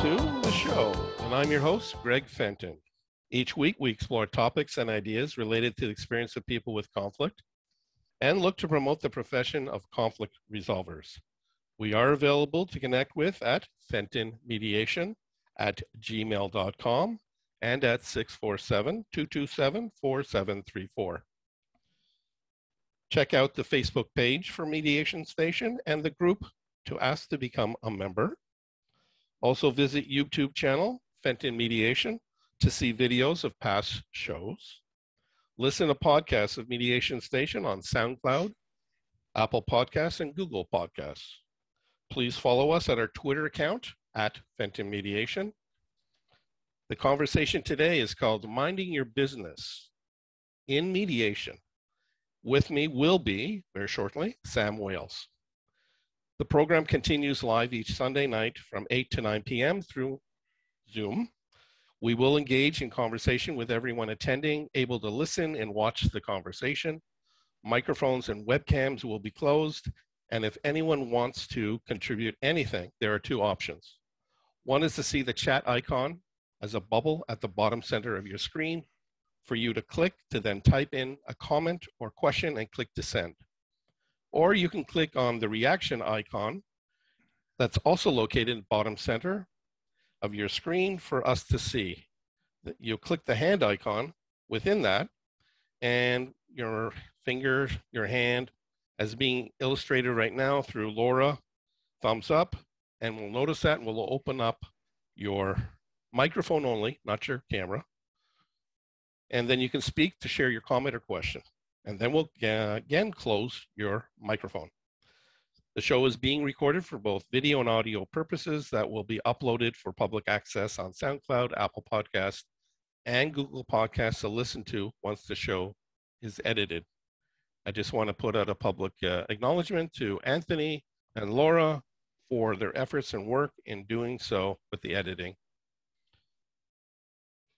to the show, and I'm your host, Greg Fenton. Each week, we explore topics and ideas related to the experience of people with conflict and look to promote the profession of conflict resolvers. We are available to connect with at fentonmediation@gmail.com and at 647-227-4734. Check out the Facebook page for Mediation Station and the group to ask to become a member. Also visit YouTube channel, Fenton Mediation, to see videos of past shows. Listen to podcasts of Mediation Station on SoundCloud, Apple Podcasts, and Google Podcasts. Please follow us at our Twitter account at Fenton Mediation. The conversation today is called Minding Your Business in Mediation. With me will be, very shortly, Sam Wales. The program continues live each Sunday night from 8 to 9 p.m. through Zoom. We will engage in conversation with everyone attending, able to listen and watch the conversation. Microphones and webcams will be closed, and if anyone wants to contribute anything, there are two options. One is to see the chat icon as a bubble at the bottom center of your screen for you to click to then type in a comment or question and click to send. Or you can click on the reaction icon that's also located in the bottom center of your screen for us to see. You'll click the hand icon within that, and your finger, your hand, as being illustrated right now through Laura, thumbs up, and we'll notice that and we'll open up your microphone only, not your camera. And then you can speak to share your comment or question. And then we'll again close your microphone. The show is being recorded for both video and audio purposes that will be uploaded for public access on SoundCloud, Apple Podcasts, and Google Podcasts to listen to once the show is edited. I just want to put out a public acknowledgement to Anthony and Laura for their efforts and work in doing so with the editing.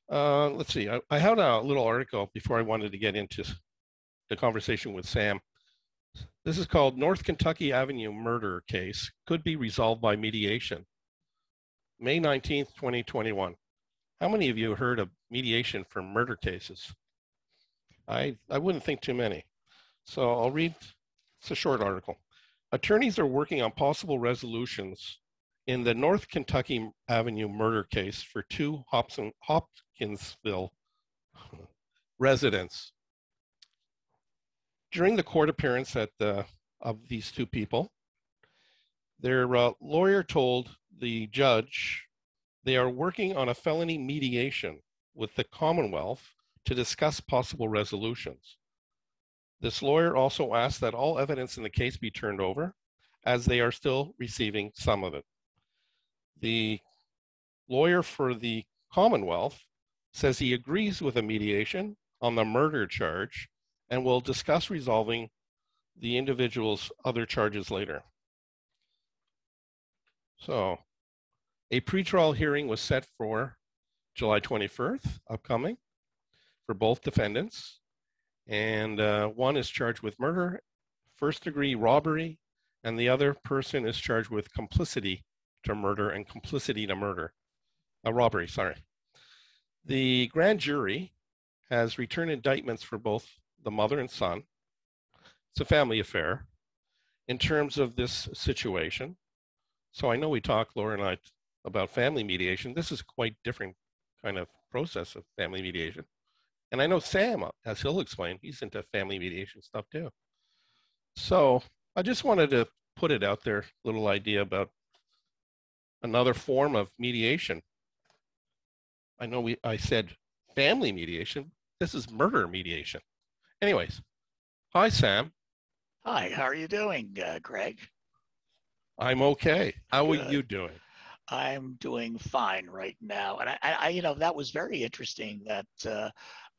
Let's see, I had a little article before I wanted to get into the conversation with Sam. This is called North Kentucky Avenue Murder Case Could Be Resolved by Mediation. May 19th, 2021. How many of you heard of mediation for murder cases? I wouldn't think too many. So I'll read, it's a short article. Attorneys are working on possible resolutions in the North Kentucky Avenue murder case for two Hopkinsville residents. During the court appearance of these two people, their lawyer told the judge they are working on a felony mediation with the Commonwealth to discuss possible resolutions. This lawyer also asked that all evidence in the case be turned over, as they are still receiving some of it. The lawyer for the Commonwealth says he agrees with a mediation on the murder charge and will discuss resolving the individual's other charges later. So, a pretrial hearing was set for July 21st, upcoming, for both defendants. And one is charged with murder, first-degree robbery, and the other person is charged with complicity to murder and complicity to murder. Robbery, sorry. The grand jury has returned indictments for both the mother and son. It's a family affair in terms of this situation. So I know we talked, Laura and I, about family mediation. This is quite different kind of process of family mediation. And I know Sam, as he'll explain, he's into family mediation stuff too. So I just wanted to put it out there, little idea about another form of mediation. I know I said family mediation. This is murder mediation. Anyways, hi, Sam. Hi, how are you doing, Greg? I'm okay. How Good. are you doing? I'm doing fine right now. And I that was very interesting that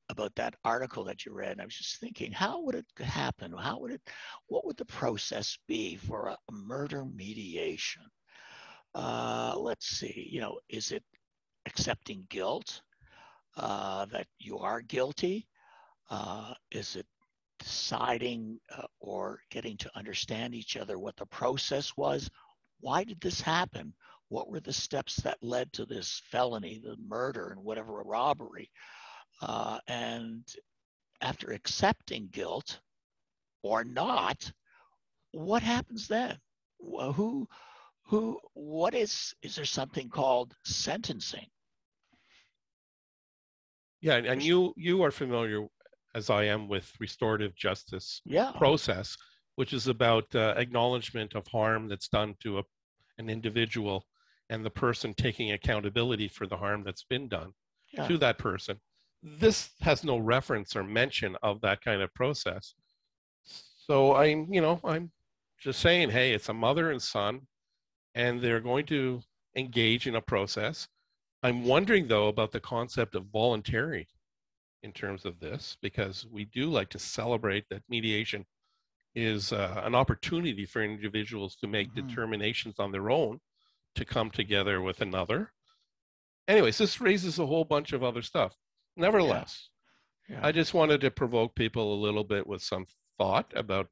about that article that you read. I was just thinking, how would it happen? What would the process be for a murder mediation? Let's see, is it accepting guilt, that you are guilty? Is it deciding or getting to understand each other what the process was? Why did this happen? What were the steps that led to this felony, the murder, and whatever, a robbery? And after accepting guilt or not, what happens then? Who, what is there something called sentencing? Yeah, and you are familiar, as I am, with restorative justice Yeah, process, which is about acknowledgement of harm that's done to an individual and the person taking accountability for the harm that's been done yeah, to that person. This has no reference or mention of that kind of process. So I'm just saying, hey, it's a mother and son, and they're going to engage in a process. I'm wondering though about the concept of voluntary in terms of this, because we do like to celebrate that mediation is an opportunity for individuals to make determinations on their own to come together with another. Anyways, this raises a whole bunch of other stuff. yeah, Nevertheless, yeah, I just wanted to provoke people a little bit with some thought about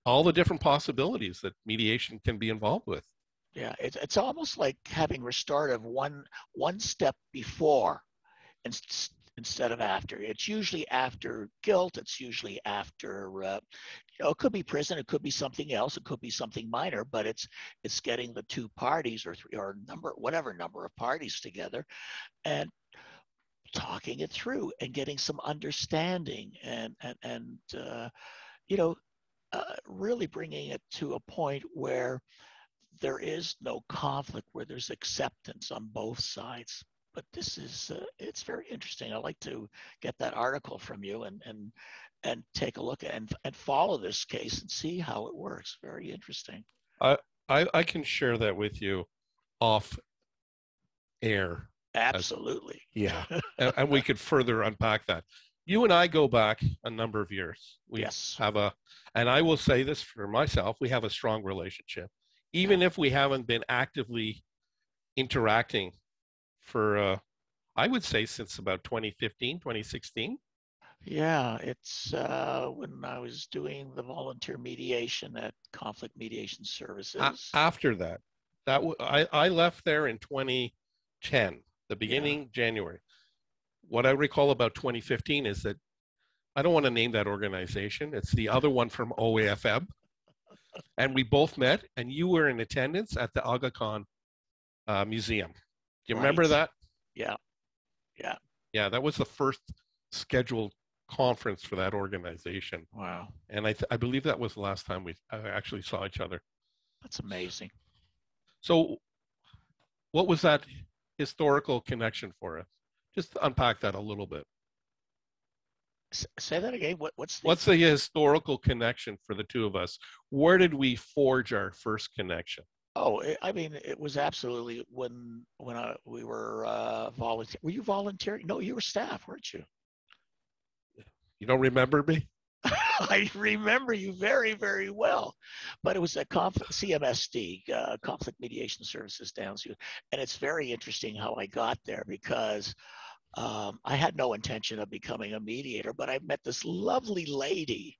all the different possibilities that mediation can be involved with. yeah. It's almost like having restorative one step before instead of after. It's usually after guilt. It's usually after it could be prison, it could be something else, it could be something minor, but it's getting the two parties or three or whatever number of parties together and talking it through and getting some understanding and you know really bringing it to a point where there is no conflict, where there's acceptance on both sides. But this is it's very interesting. I'd like to get that article from you and take a look at and follow this case and see how it works. Very interesting. I, I can share that with you off air. As Absolutely. yeah, and we could further unpack that. You and I go back a number of years. We Yes. have and I will say this for myself, we have a strong relationship, even Yeah. if we haven't been actively interacting for, I would say, since about 2015, 2016. Yeah, it's when I was doing the volunteer mediation at Conflict Mediation Services. After that, I left there in 2010, the Yeah, beginning January. What I recall about 2015 is that I don't want to name that organization. It's the other one from OAFM. And we both met, and you were in attendance at the Aga Khan Museum. Do you remember right. that? Yeah, yeah. Yeah, that was the first scheduled conference for that organization. Wow, And I believe that was the last time we actually saw each other. that's amazing. So, what was that historical connection for us? Just unpack that a little bit. Say that again. What's the historical connection for the two of us? Where did we forge our first connection? Oh, I mean, it was absolutely when we were volunteer. Were you volunteering? No, you were staff, weren't you? You don't remember me? I remember you very, very well. But it was a CMSD, Conflict Mediation Services Downsview. And it's very interesting how I got there because I had no intention of becoming a mediator, but I met this lovely lady.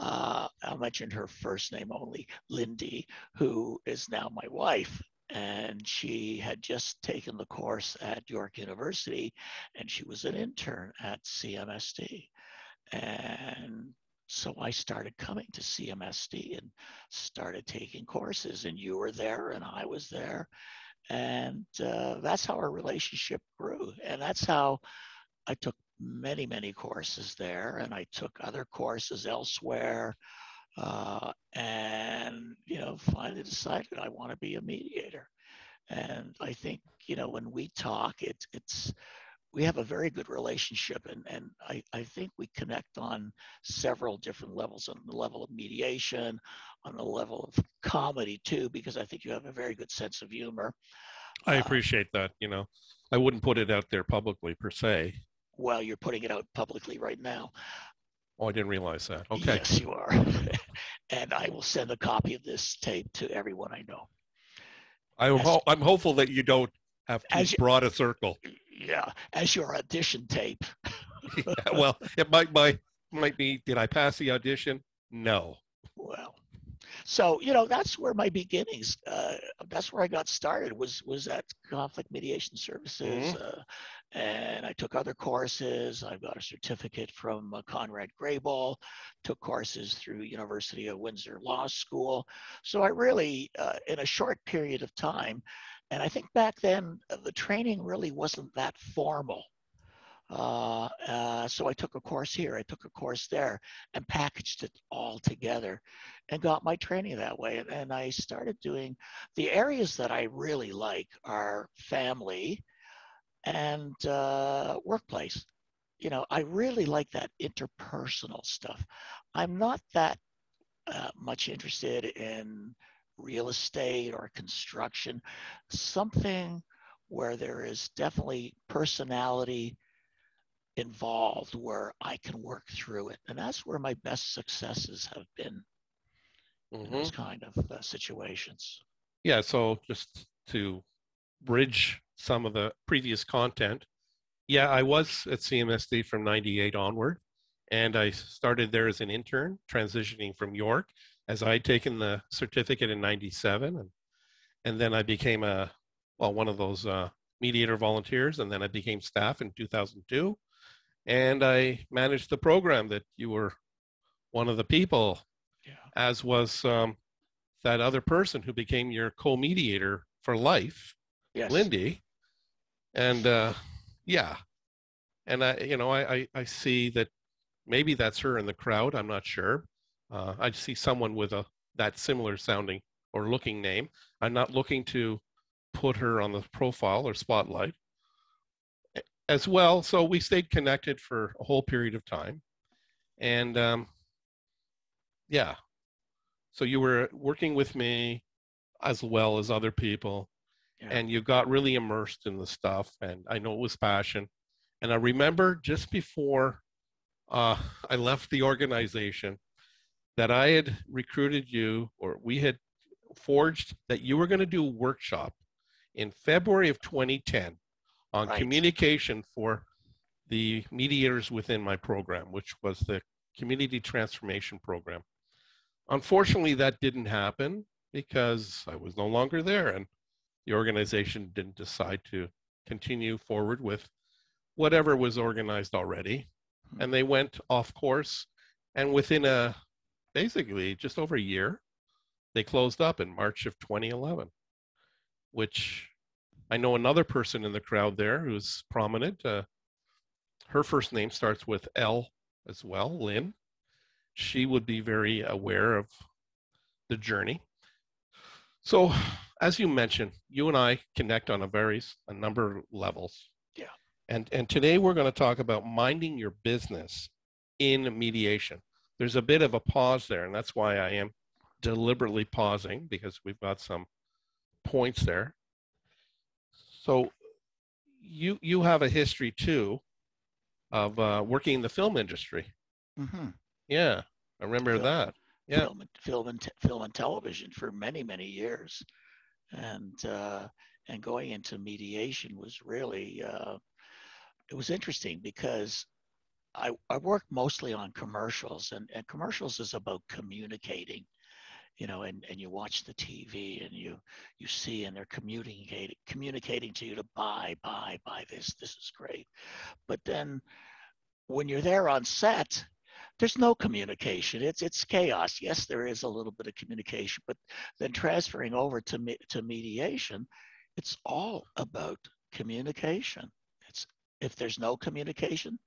I'll mention her first name only, Lindy, who is now my wife. And she had just taken the course at York University, and she was an intern at CMSD. And so I started coming to CMSD and started taking courses, and you were there, and I was there. And that's how our relationship grew. And that's how I took many, many courses there, and I took other courses elsewhere. And, finally decided I want to be a mediator. And I think, when we talk, we have a very good relationship, and I think we connect on several different levels, on the level of mediation, on the level of comedy too, because I think you have a very good sense of humor. I appreciate that. I wouldn't put it out there publicly per se. Well, you're putting it out publicly right now. Oh, I didn't realize that. Okay. Yes, you are. And I will send a copy of this tape to everyone I know. I'm hopeful that you don't have too broad a circle. Yeah, as your audition tape. Yeah, well, it might be. Did I pass the audition? No. Well, So, that's where my beginnings, that's where I got started, was at Conflict Mediation Services. Mm-hmm. And I took other courses. I got a certificate from Conrad Grayball, took courses through University of Windsor Law School. So I really, in a short period of time, and I think back then, the training really wasn't that formal. So I took a course here, I took a course there, and packaged it all together and got my training that way. And I started doing the areas that I really like are family and workplace. I really like that interpersonal stuff. I'm not that much interested in real estate or construction, something where there is definitely personality involved where I can work through it. And that's where my best successes have been in Mm-hmm. those kind of situations. Yeah, so just to bridge some of the previous content, yeah, I was at CMSD from 98 onward, and I started there as an intern, transitioning from York, as I had taken the certificate in 97. And then I became one of those mediator volunteers, and then I became staff in 2002. And I managed the program that you were one of the people, Yeah. as was that other person who became your co-mediator for life, Yes. Lindy. And yeah, and I see that maybe that's her in the crowd. I'm not sure. I see someone with a that similar sounding or looking name. I'm not looking to put her on the profile or spotlight as well. So we stayed connected for a whole period of time, and yeah. So you were working with me as well as other people, Yeah. and you got really immersed in the stuff. And I know it was passion. And I remember just before I left the organization that I had recruited you, or we had forged that you were going to do a workshop in February of 2010 on Right. communication for the mediators within my program, which was the Community Transformation Program. Unfortunately, that didn't happen because I was no longer there, and the organization didn't decide to continue forward with whatever was organized already. And they went off course. And within basically just over a year, they closed up in March of 2011, which I know another person in the crowd there who's prominent. Her first name starts with L as well, Lynn. She would be very aware of the journey. So, as you mentioned, you and I connect on a number of levels. Yeah. And today we're going to talk about minding your business in mediation. There's a bit of a pause there, and that's why I am deliberately pausing, because we've got some points there. So you have a history too of working in the film industry. Mm-hmm. Yeah, I remember Film, that. Yeah. film and television for many, many years, and going into mediation was really it was interesting because I worked mostly on commercials, and commercials is about communicating, and you watch the TV and you see, and they're communicating to you to buy this. This is great. But then when you're there on set, there's no communication. It's chaos. Yes, there is a little bit of communication, but then transferring over to mediation, it's all about communication. It's If there's no communication,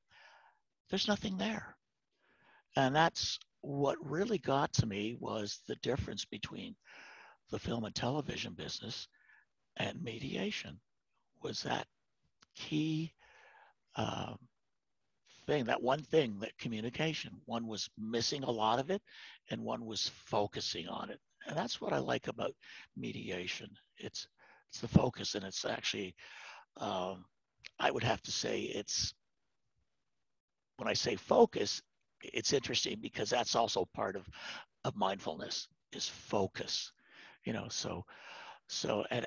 there's nothing there. And that's what really got to me, was the difference between the film and television business and mediation, was that key um, thing, that one thing, that communication. One was missing a lot of it, and one was focusing on it. And that's what I like about mediation. It's the focus, and it's actually, um, I would have to say, it's when I say focus, it's interesting because that's also part of mindfulness, is focus. And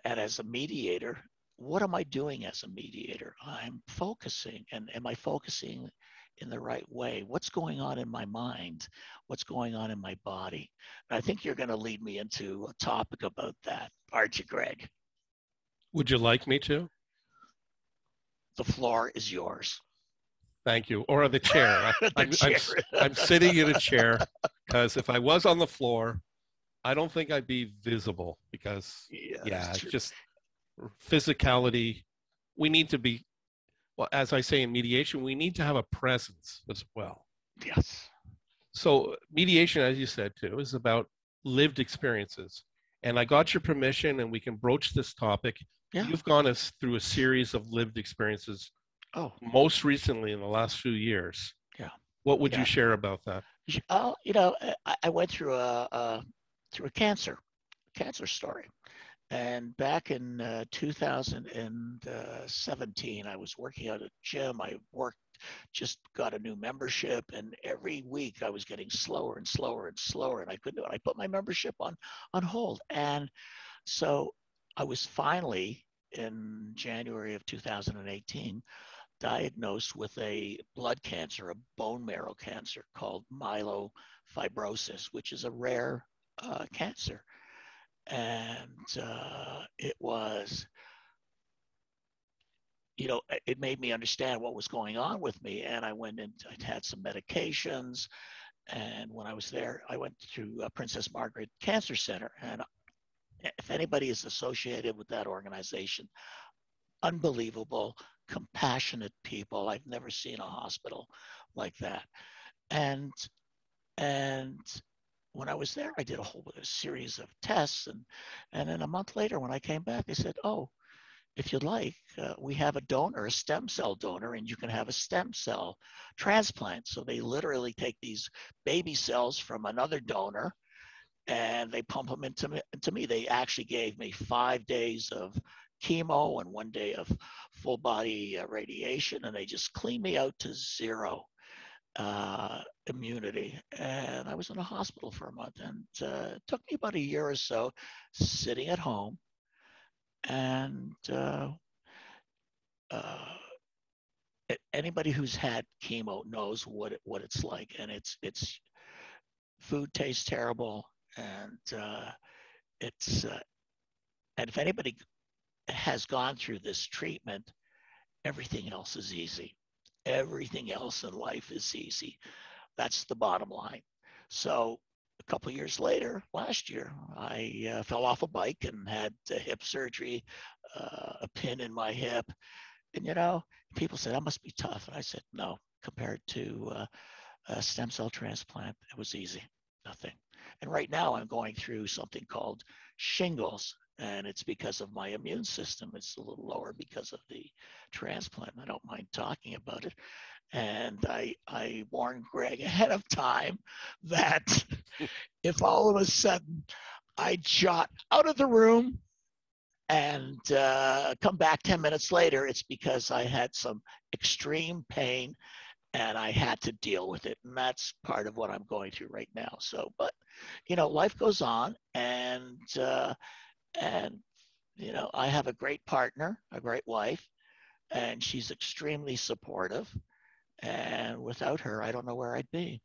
as a mediator, what am I doing as a mediator? I'm focusing. And am I focusing in the right way? What's going on in my mind? What's going on in my body? And I think you're going to lead me into a topic about that, aren't you, Greg? Would you like me to? The floor is yours. Thank you. Or the chair. The chair. I'm sitting in a chair because if I was on the floor, I don't think I'd be visible because, Yeah, that's yeah, it's true. just physicality. We need to be, well, as I say in mediation, we need to have a presence as well. Yes. So mediation, as you said too, is about lived experiences. And I got your permission and we can broach this topic. Yeah. You've gone us through a series of lived experiences, Oh, most recently in the last few years. yeah. What would you Yeah. share about that? Oh, I went through a cancer story. And back in 2017, I was working at a gym. Just got a new membership, and every week I was getting slower and slower and slower, and I couldn't do it. I put my membership on hold, and so I was finally in January of 2018 diagnosed with a blood cancer, a bone marrow cancer called myelofibrosis, which is a rare cancer. And it was, it made me understand what was going on with me. And I went in, I had some medications. And when I was there, I went to Princess Margaret Cancer Center. And if anybody is associated with that organization, unbelievable, compassionate people. I've never seen a hospital like that. And and when I was there, I did a series of tests, and then a month later, when I came back, they said, "Oh, if you'd like, we have a donor, a stem cell donor, and you can have a stem cell transplant." So they literally take these baby cells from another donor and they pump them into me. They actually gave me 5 days of chemo and 1 day of full body radiation, and they just cleaned me out to zero immunity. And I was in a hospital for a month, and it took me about a year or so sitting at home. And uh, anybody who's had chemo knows what it's like, and it's food tastes terrible, and it's and if anybody has gone through this treatment, everything else is easy. Everything else in life is easy. That's the bottom line. So a couple of years later, last year, I fell off a bike and had hip surgery, a pin in my hip. And, people said, that must be tough. And I said, no, compared to a stem cell transplant, it was easy, nothing. And right now I'm going through something called shingles, and it's because of my immune system. It's a little lower because of the transplant. I don't mind talking about it. And I warned Greg ahead of time that if all of a sudden I shot out of the room and come back 10 minutes later, it's because I had some extreme pain and I had to deal with it. And that's part of what I'm going through right now. So, but, life goes on, and I have a great partner, a great wife, and she's extremely supportive. And without her, I don't know where I'd be.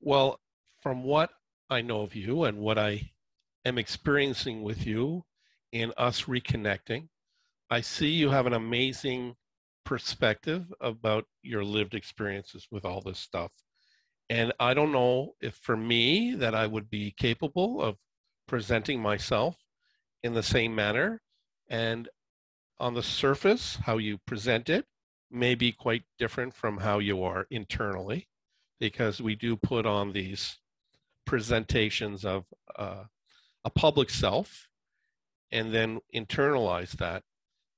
Well, from what I know of you and what I am experiencing with you in us reconnecting, I see you have an amazing perspective about your lived experiences with all this stuff. And I don't know if for me that I would be capable of presenting myself in the same manner. And on the surface, how you present it may be quite different from how you are internally, because we do put on these presentations of a public self and then internalize that.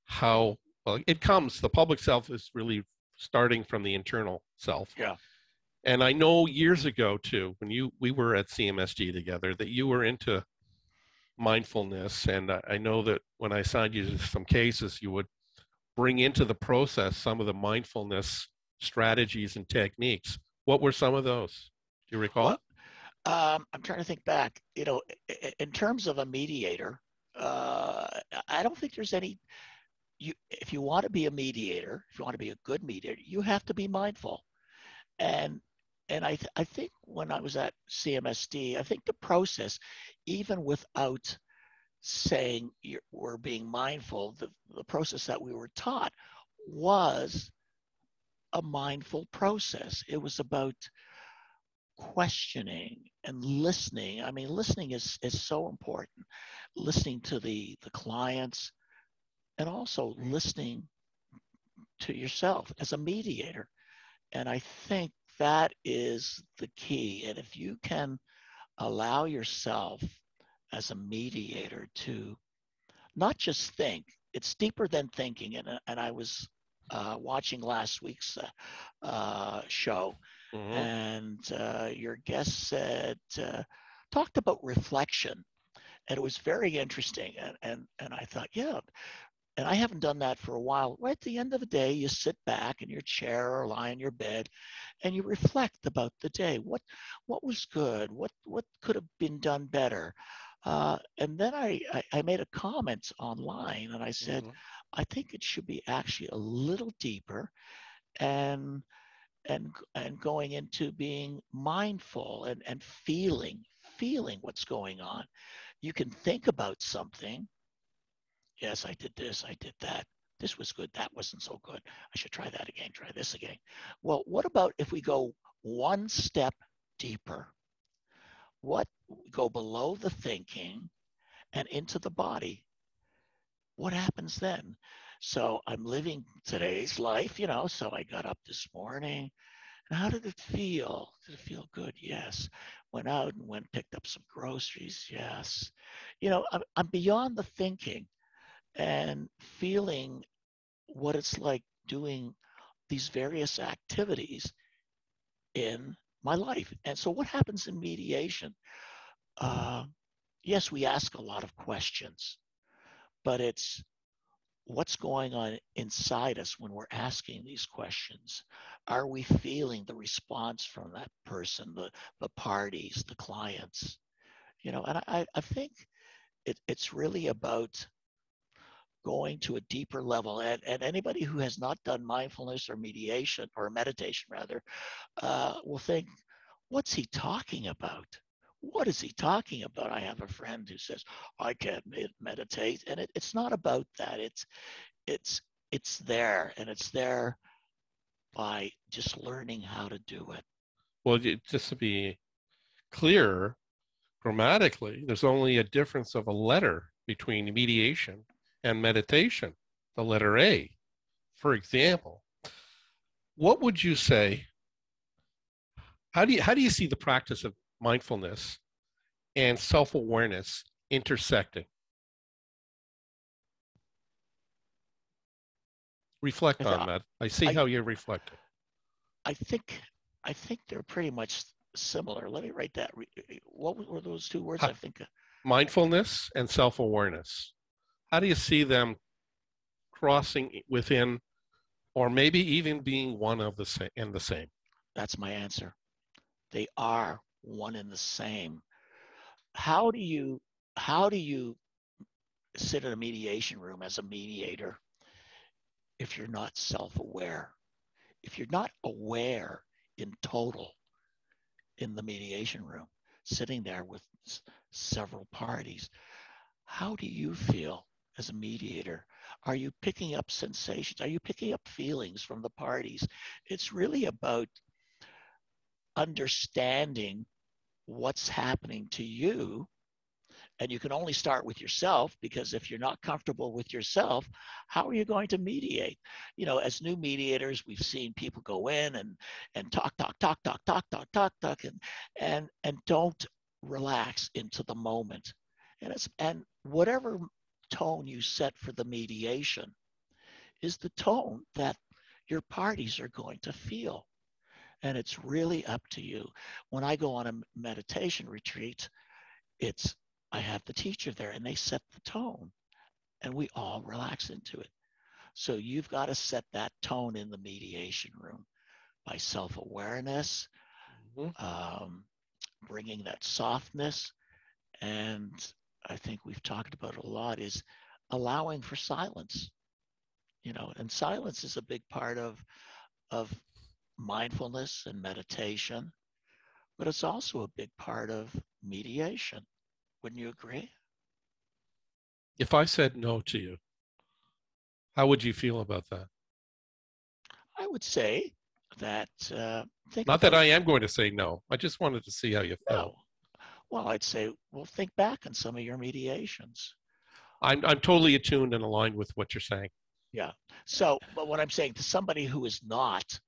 How, well, it comes, the public self is really starting from the internal self. Yeah. And I know years ago too, when we were at CMSG together, that you were into mindfulness. And I know that when I assigned you to some cases, you would bring into the process some of the mindfulness strategies and techniques. What were some of those? Do you recall? Well, I'm trying to think back. In terms of a mediator, I don't think there's any. If you want to be a mediator, if you want to be a good mediator, you have to be mindful. And I think when I was at CMSD, I think the process, even without saying we're being mindful, the process that we were taught was a mindful process. It was about questioning and listening. I mean, listening is so important. Listening to the clients, and also listening to yourself as a mediator. And I think that is the key. And if you can allow yourself as a mediator to not just think, it's deeper than thinking. And I was watching last week's show, Mm-hmm. and your guest said, talked about reflection. And it was very interesting. And I thought, yeah, and I haven't done that for a while. Right at the end of the day, you sit back in your chair or lie in your bed and you reflect about the day. What was good? What could have been done better? And then I made a comment online and I said, Mm-hmm. I think it should be actually a little deeper and and going into being mindful and feeling what's going on. You can think about something. Yes, I did this, I did that. This was good, that wasn't so good. I should try that again, try this again. Well, what about if we go one step deeper? What go below the thinking and into the body? What happens then? So I'm living today's life, So I got up this morning. And how did it feel? Did it feel good? Yes. Went out and picked up some groceries. Yes. I'm beyond the thinking and feeling what it's like doing these various activities in my life. And so, what happens in mediation? Uh, yes, we ask a lot of questions, but it's what's going on inside us when we're asking these questions. Are we feeling the response from that person, the parties, the clients? And I think it's really about going to a deeper level. And anybody who has not done mindfulness or mediation or meditation, rather, will think, what's he talking about? What is he talking about? I have a friend who says, I can't meditate. And it's not about that. It's, it's there, and it's there by just learning how to do it. Well, just to be clear, grammatically, there's only a difference of a letter between mediation and meditation, the letter A. For example, what would you say? How do you see the practice of mindfulness and self-awareness intersecting? Reflect If on that. I see I, how you're reflecting. I think I think they're pretty much similar. Let me write that. What were those two words? I think Mindfulness and self-awareness. How do you see them crossing within, or maybe even being one of the same and the same? that's my answer. They are one and the same. How do you how do you sit in a mediation room as a mediator if you're not self-aware? If you're not aware in total in the mediation room, sitting there with several parties, how do you feel as a mediator? Are you picking up sensations? Are you picking up feelings from the parties? It's really about understanding what's happening to you. And you can only start with yourself, because if you're not comfortable with yourself, how are you going to mediate? As new mediators, we've seen people go in and talk and don't relax into the moment. And whatever tone you set for the mediation is the tone that your parties are going to feel. And it's really up to you. When I go on a meditation retreat, it's I have the teacher there and they set the tone and we all relax into it. So you've got to set that tone in the mediation room by self-awareness, Mm-hmm. um, bringing that softness. And I think we've talked about it a lot, is allowing for silence. And silence is a big part of mindfulness and meditation, but it's also a big part of mediation. Wouldn't you agree? If I said no to you, how would you feel about that? I would say that think Not that about I am going to say no. I just wanted to see how you felt. no. Well, I'd say, well, think back on some of your mediations. I'm totally attuned and aligned with what you're saying. Yeah. So, but what I'm saying to somebody who is not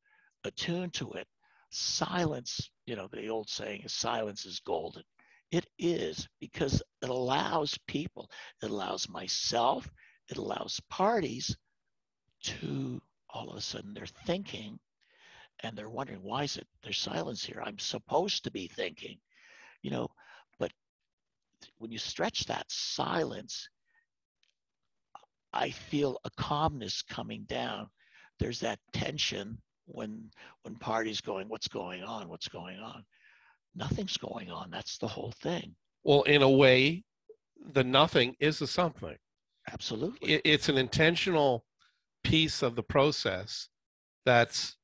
attuned to it, silence, the old saying is silence is golden. It is because it allows people, it allows myself, it allows parties to all of a sudden they're thinking and they're wondering, why is it there's silence here? I'm supposed to be thinking, you know, but when you stretch that silence, I feel a calmness coming down. There's that tension when parties going, what's going on? What's going on? Nothing's going on. That's the whole thing. Well, in a way, the nothing is the something. Absolutely. It's an intentional piece of the process that's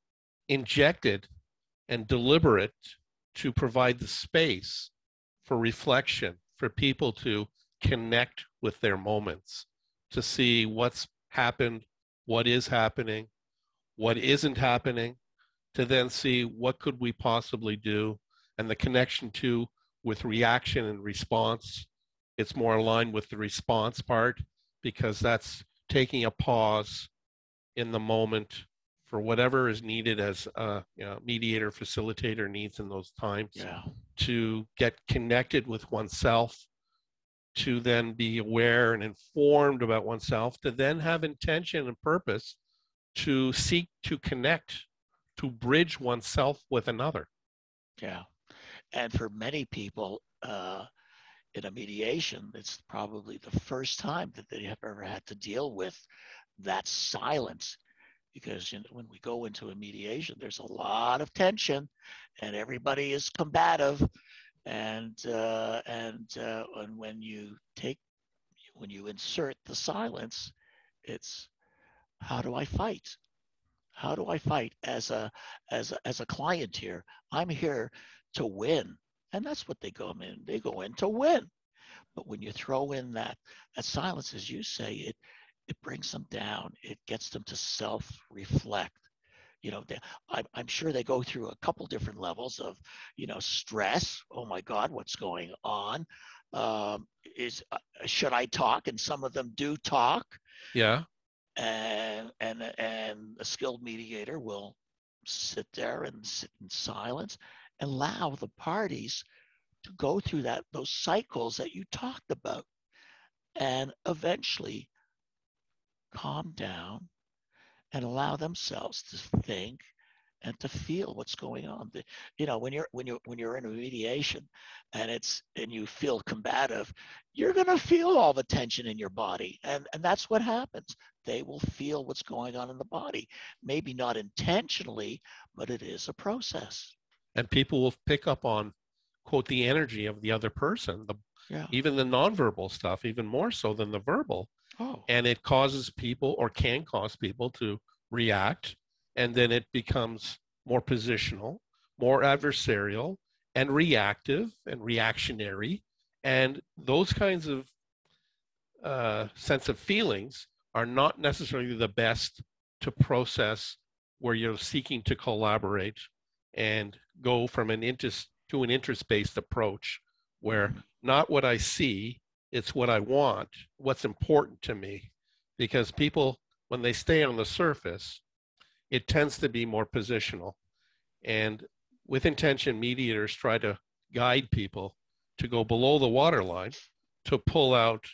injected and deliberate to provide the space for reflection, for people to connect with their moments, to see what's happened, what is happening, what isn't happening, to then see what could we possibly do, and the connection to with reaction and response. It's more aligned with the response part because that's taking a pause in the moment for whatever is needed as a mediator facilitator needs in those times Yeah. to get connected with oneself, to then be aware and informed about oneself, to then have intention and purpose to seek to connect, to bridge oneself with another. Yeah. And for many people, in a mediation, it's probably the first time that they have ever had to deal with that silence. Because when we go into a mediation, there's a lot of tension, and everybody is combative. And when you insert the silence, it's how do I fight? How do I fight as a client here? I'm here to win, and that's what they go in. They go in to win. But when you throw in that silence, as you say, it brings them down. It gets them to self-reflect. I'm sure they go through a couple different levels of, stress. Oh my God, what's going on? Should I talk? And some of them do talk. Yeah. And a skilled mediator will sit there and sit in silence and allow the parties to go through those cycles that you talked about and eventually calm down and allow themselves to think and to feel what's going on. When you're in a mediation and you feel combative, you're going to feel all the tension in your body, and that's what happens. They will feel what's going on in the body, maybe not intentionally, but it is a process. And people will pick up on, quote, the energy of the other person, Yeah. even the nonverbal stuff, even more so than the verbal. Oh. And it causes people or can cause people to react. And then it becomes more positional, more adversarial, and reactive and reactionary. And those kinds of sense of feelings are not necessarily the best to process where you're seeking to collaborate and go from an interest to an interest-based approach where not what I see, it's what I want, what's important to me. Because people, when they stay on the surface, it tends to be more positional. And with intention, mediators try to guide people to go below the waterline to pull out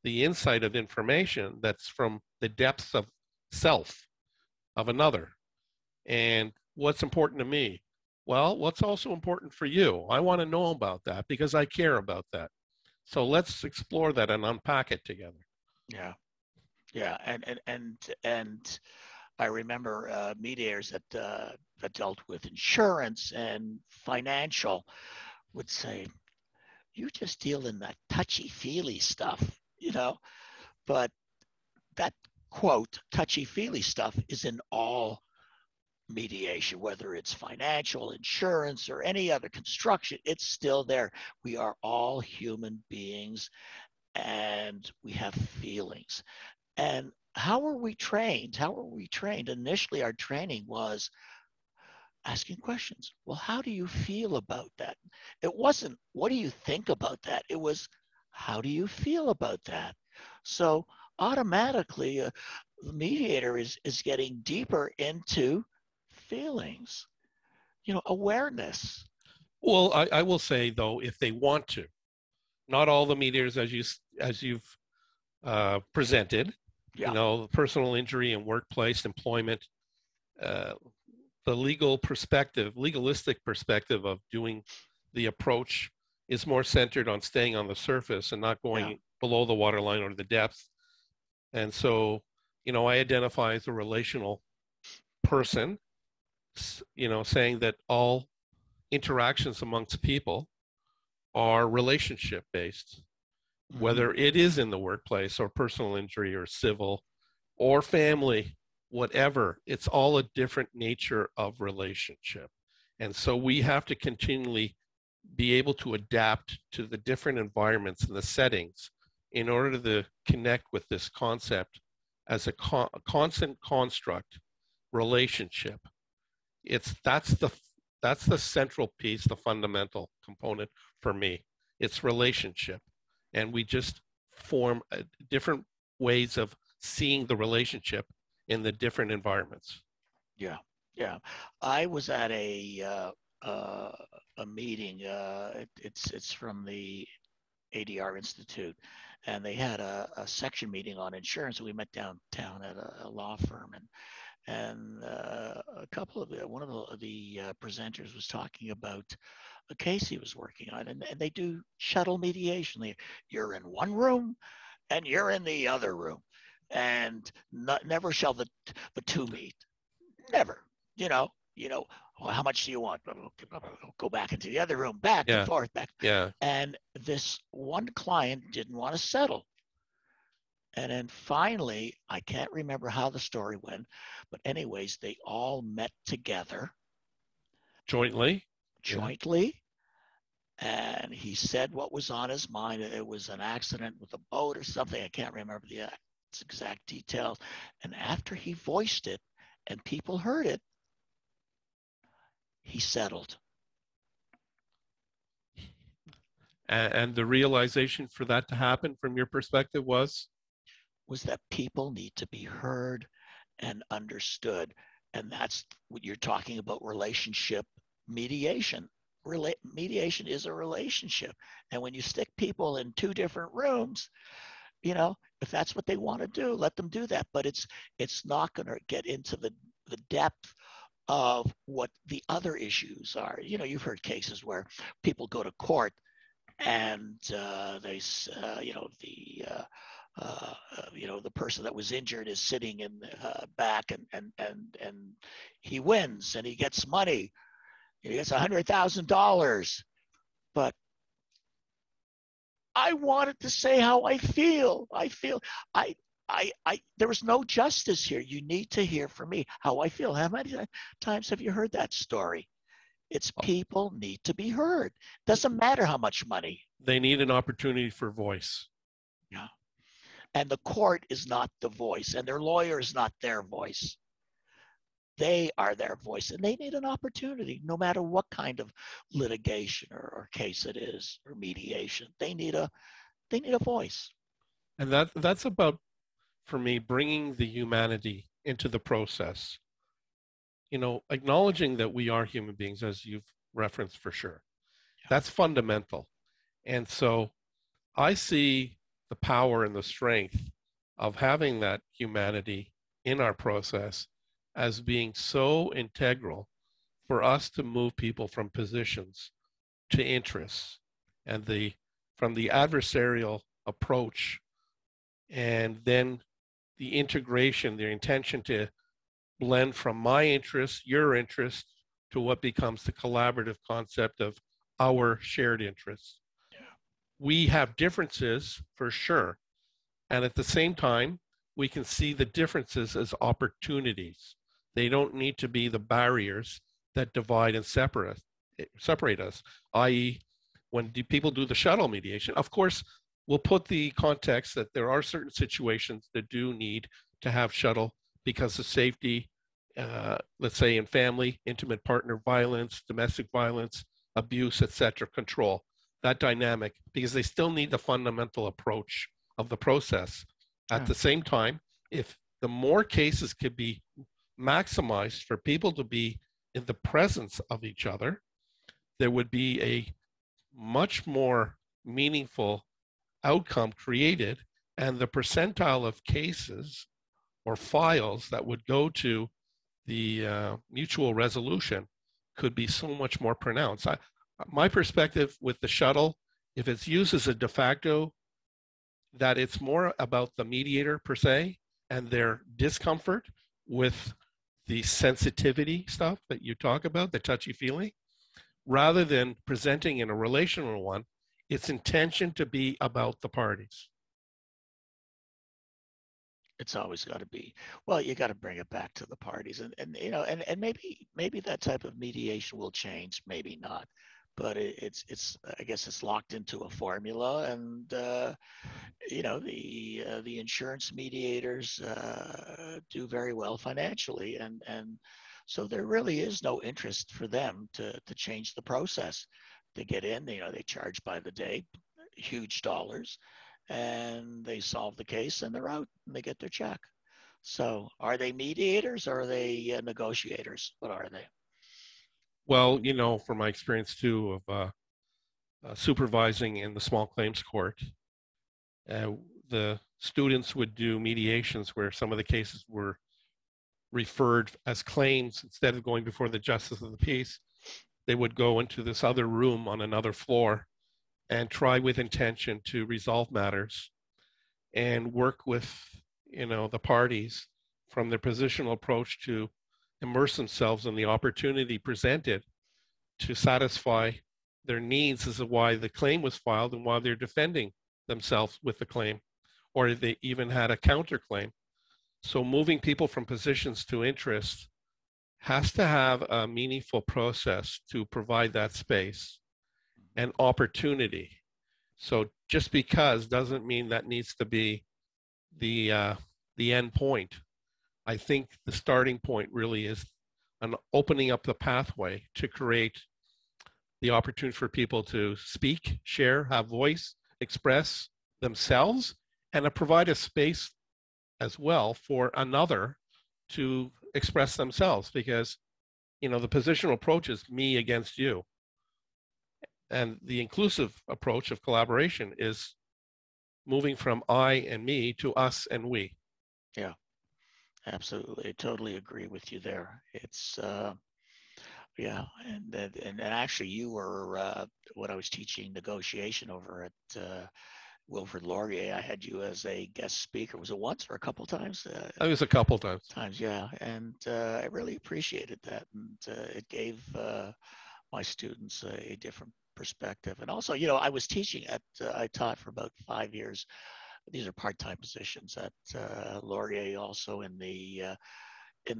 the insight of information that's from the depths of self of another. And what's important to me? Well, what's also important for you? I want to know about that because I care about that. So let's explore that and unpack it together. Yeah. Yeah. And I remember mediators that dealt with insurance and financial would say, you just deal in that touchy-feely stuff. But that quote, touchy-feely stuff is in all mediation, whether it's financial, insurance, or any other construction, it's still there. We are all human beings and we have feelings. And how are we trained? How are we trained? Initially, our training was asking questions. Well, how do you feel about that? It wasn't, what do you think about that? It was, how do you feel about that? So automatically, the mediator is getting deeper into feelings, awareness. Well, I will say though, if they want to, not all the mediators as you've presented, Yeah, personal injury and workplace employment, uh, the legalistic perspective of doing the approach is more centered on staying on the surface and not yeah, going below the waterline or the depth. And so, I identify as a relational person, saying that all interactions amongst people are relationship based, mm-hmm. whether it is in the workplace or personal injury or civil or family, whatever. It's all a different nature of relationship. And so we have to continually be able to adapt to the different environments and the settings in order to connect with this concept as a constant construct relationship. That's the central piece, the fundamental component for me. It's relationship, and we just form different ways of seeing the relationship in the different environments. Yeah, yeah. I was at a meeting. It's from the ADR Institute, and they had a section meeting on insurance. And we met downtown at a law firm, and a couple of one of the presenters was talking about a case he was working on, and they do shuttle mediation. You're in one room, and you're in the other room, and never shall the two meet. Never. Well, how much do you want? Go back into the other room, back and Yeah, forth, back. yeah. And this one client didn't want to settle. And then finally, I can't remember how the story went, but anyways, they all met together Jointly. Yeah. jointly. And he said what was on his mind. It was an accident with a boat or something. I can't remember the exact details. And after he voiced it and people heard it, he settled. And the realization for that to happen from your perspective Was that people need to be heard and understood. And that's what you're talking about, relationship mediation. Mediation is a relationship. And when you stick people in two different rooms, if that's what they want to do, let them do that. But it's not going to get into the depth of what the other issues are. You've heard cases where people go to court and the person that was injured is sitting in the back, and he wins and he gets money. He gets $100,000, but I wanted to say how I feel. There was no justice here. You need to hear from me how I feel. How many times have you heard that story? It's people need to be heard. Doesn't matter how much money. they need an opportunity for voice. Yeah. And the court is not the voice, and their lawyer is not their voice. They are their voice, and they need an opportunity, no matter what kind of litigation or case it is, or mediation. They need a voice. And that's about, for me, bringing the humanity into the process. Acknowledging that we are human beings, as you've referenced for sure. That's fundamental. And so I see the power and the strength of having that humanity in our process as being so integral for us to move people from positions to interests, and from the adversarial approach, and then the integration, the intention to blend from my interest, your interest, to what becomes the collaborative concept of our shared interests. We have differences for sure. And at the same time, we can see the differences as opportunities. They don't need to be the barriers that divide and separate us, i.e., when people do the shuttle mediation, of course, we'll put the context that there are certain situations that do need to have shuttle because of safety, let's say in family, intimate partner violence, domestic violence, abuse, etc., control, that dynamic, because they still need the fundamental approach of the process. At the same time, if the more cases could be maximized for people to be in the presence of each other, there would be a much more meaningful outcome created, and the percentile of cases or files that would go to the mutual resolution could be so much more pronounced. My perspective with the shuttle, if it's used as a de facto, that it's more about the mediator per se and their discomfort with the sensitivity stuff that you talk about, the touchy-feely, rather than presenting in a relational one, its intention to be about the parties. It's always got to be. Well, you got to bring it back to the parties, and you know, and maybe that type of mediation will change, maybe not, but it's I guess it's locked into a formula, and you know, the insurance mediators do very well financially, and so there really is no interest for them to change the process. They get in, you know, they charge by the day, huge dollars, and they solve the case and they're out and they get their check. So are they mediators or are they negotiators? What are they? Well, you know, from my experience too of supervising in the small claims court, uh, the students would do mediations where some of the cases were referred as claims instead of going before the justice of the peace. They would go into this other room on another floor and try with intention to resolve matters and work with, you know, the parties from their positional approach to immerse themselves in the opportunity presented to satisfy their needs as to why the claim was filed and why they're defending themselves with the claim, or if they even had a counterclaim. So moving people from positions to interest has to have a meaningful process to provide that space and opportunity. So just because doesn't mean that needs to be the end point. I think the starting point really is an opening up the pathway to create the opportunity for people to speak, share, have voice, express themselves, and to provide a space as well for another to express themselves, because, you know, the positional approach is me against you. And the inclusive approach of collaboration is moving from I and me to us and we. Yeah, absolutely. I totally agree with you there. It's yeah, and actually, you were when I was teaching negotiation over at Wilfrid Laurier. I had you as a guest speaker. Was it once or a couple times? It was a couple times. Yeah, and I really appreciated that, and it gave my students a different perspective. And also, you know, I was teaching at I taught for about 5 years. These are part-time positions at Laurier, also in the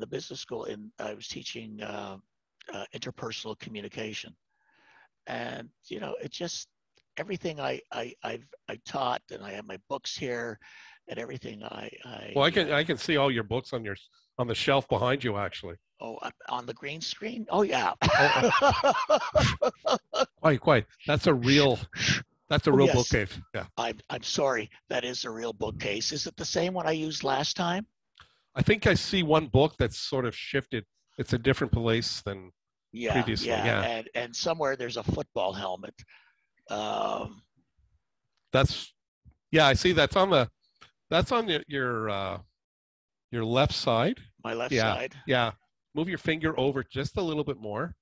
business school. And I was teaching interpersonal communication, and you know, it just everything I taught, and I have my books here, and everything Well, I can see all your books on the shelf behind you, actually. Oh, on the green screen. Oh yeah. Quite. That's a real Oh, yes. bookcase. Yeah. I'm sorry. That is a real bookcase. Is it the same one I used last time? I think I see one book that's sort of shifted. It's a different place than previously. Yeah. And somewhere there's a football helmet. That's I see that's on your left side. My left side. Yeah. Move your finger over just a little bit more.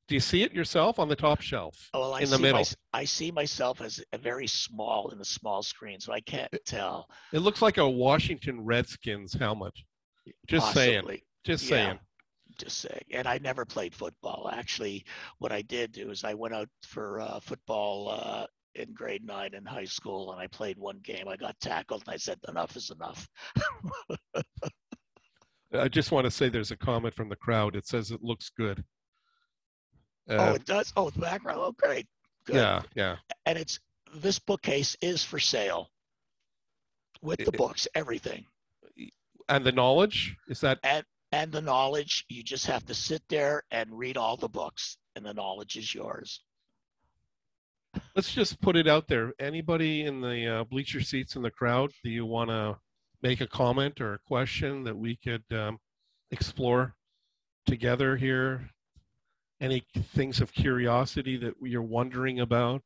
Do you see it yourself on the top shelf? Oh, well, in the middle. I see myself as a very small in the small screen, so I can't tell. It looks like a Washington Redskins helmet. Just Possibly. saying. Just saying. And I never played football. Actually, what I did do is I went out for football in grade 9 in high school, and I played one game. I got tackled, and I said, enough is enough. I just want to say there's a comment from the crowd. It says it looks good. Oh, Uh, it does. Oh, the background. Oh, great. Good. yeah, yeah. And this bookcase is for sale with the It- books, everything. and the knowledge is that. And the knowledge, you just have to sit there and read all the books, and the knowledge is yours. Let's just put it out there. Anybody in the bleacher seats in the crowd, do you want to make a comment or a question that we could explore together here? Any things of curiosity that you're wondering about?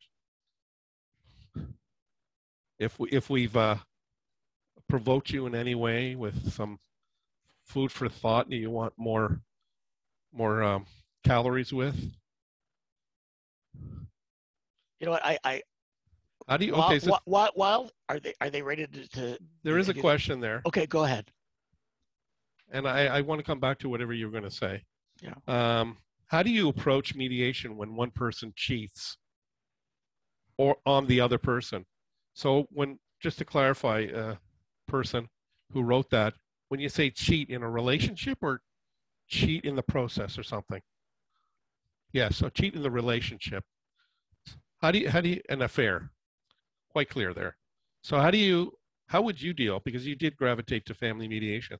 If we've provoked you in any way with some food for thought that you want more calories with? You know what? How do you? Okay, so while are they ready to there is a question there. Okay, go ahead. And I want to come back to whatever you're going to say. Yeah. How do you approach mediation when one person cheats or on the other person? So just to clarify, person who wrote that, when you say cheat in a relationship or cheat in the process or something? Yeah, so cheat in the relationship. How do you, an affair? Quite clear there. So how would you deal? Because you did gravitate to family mediation.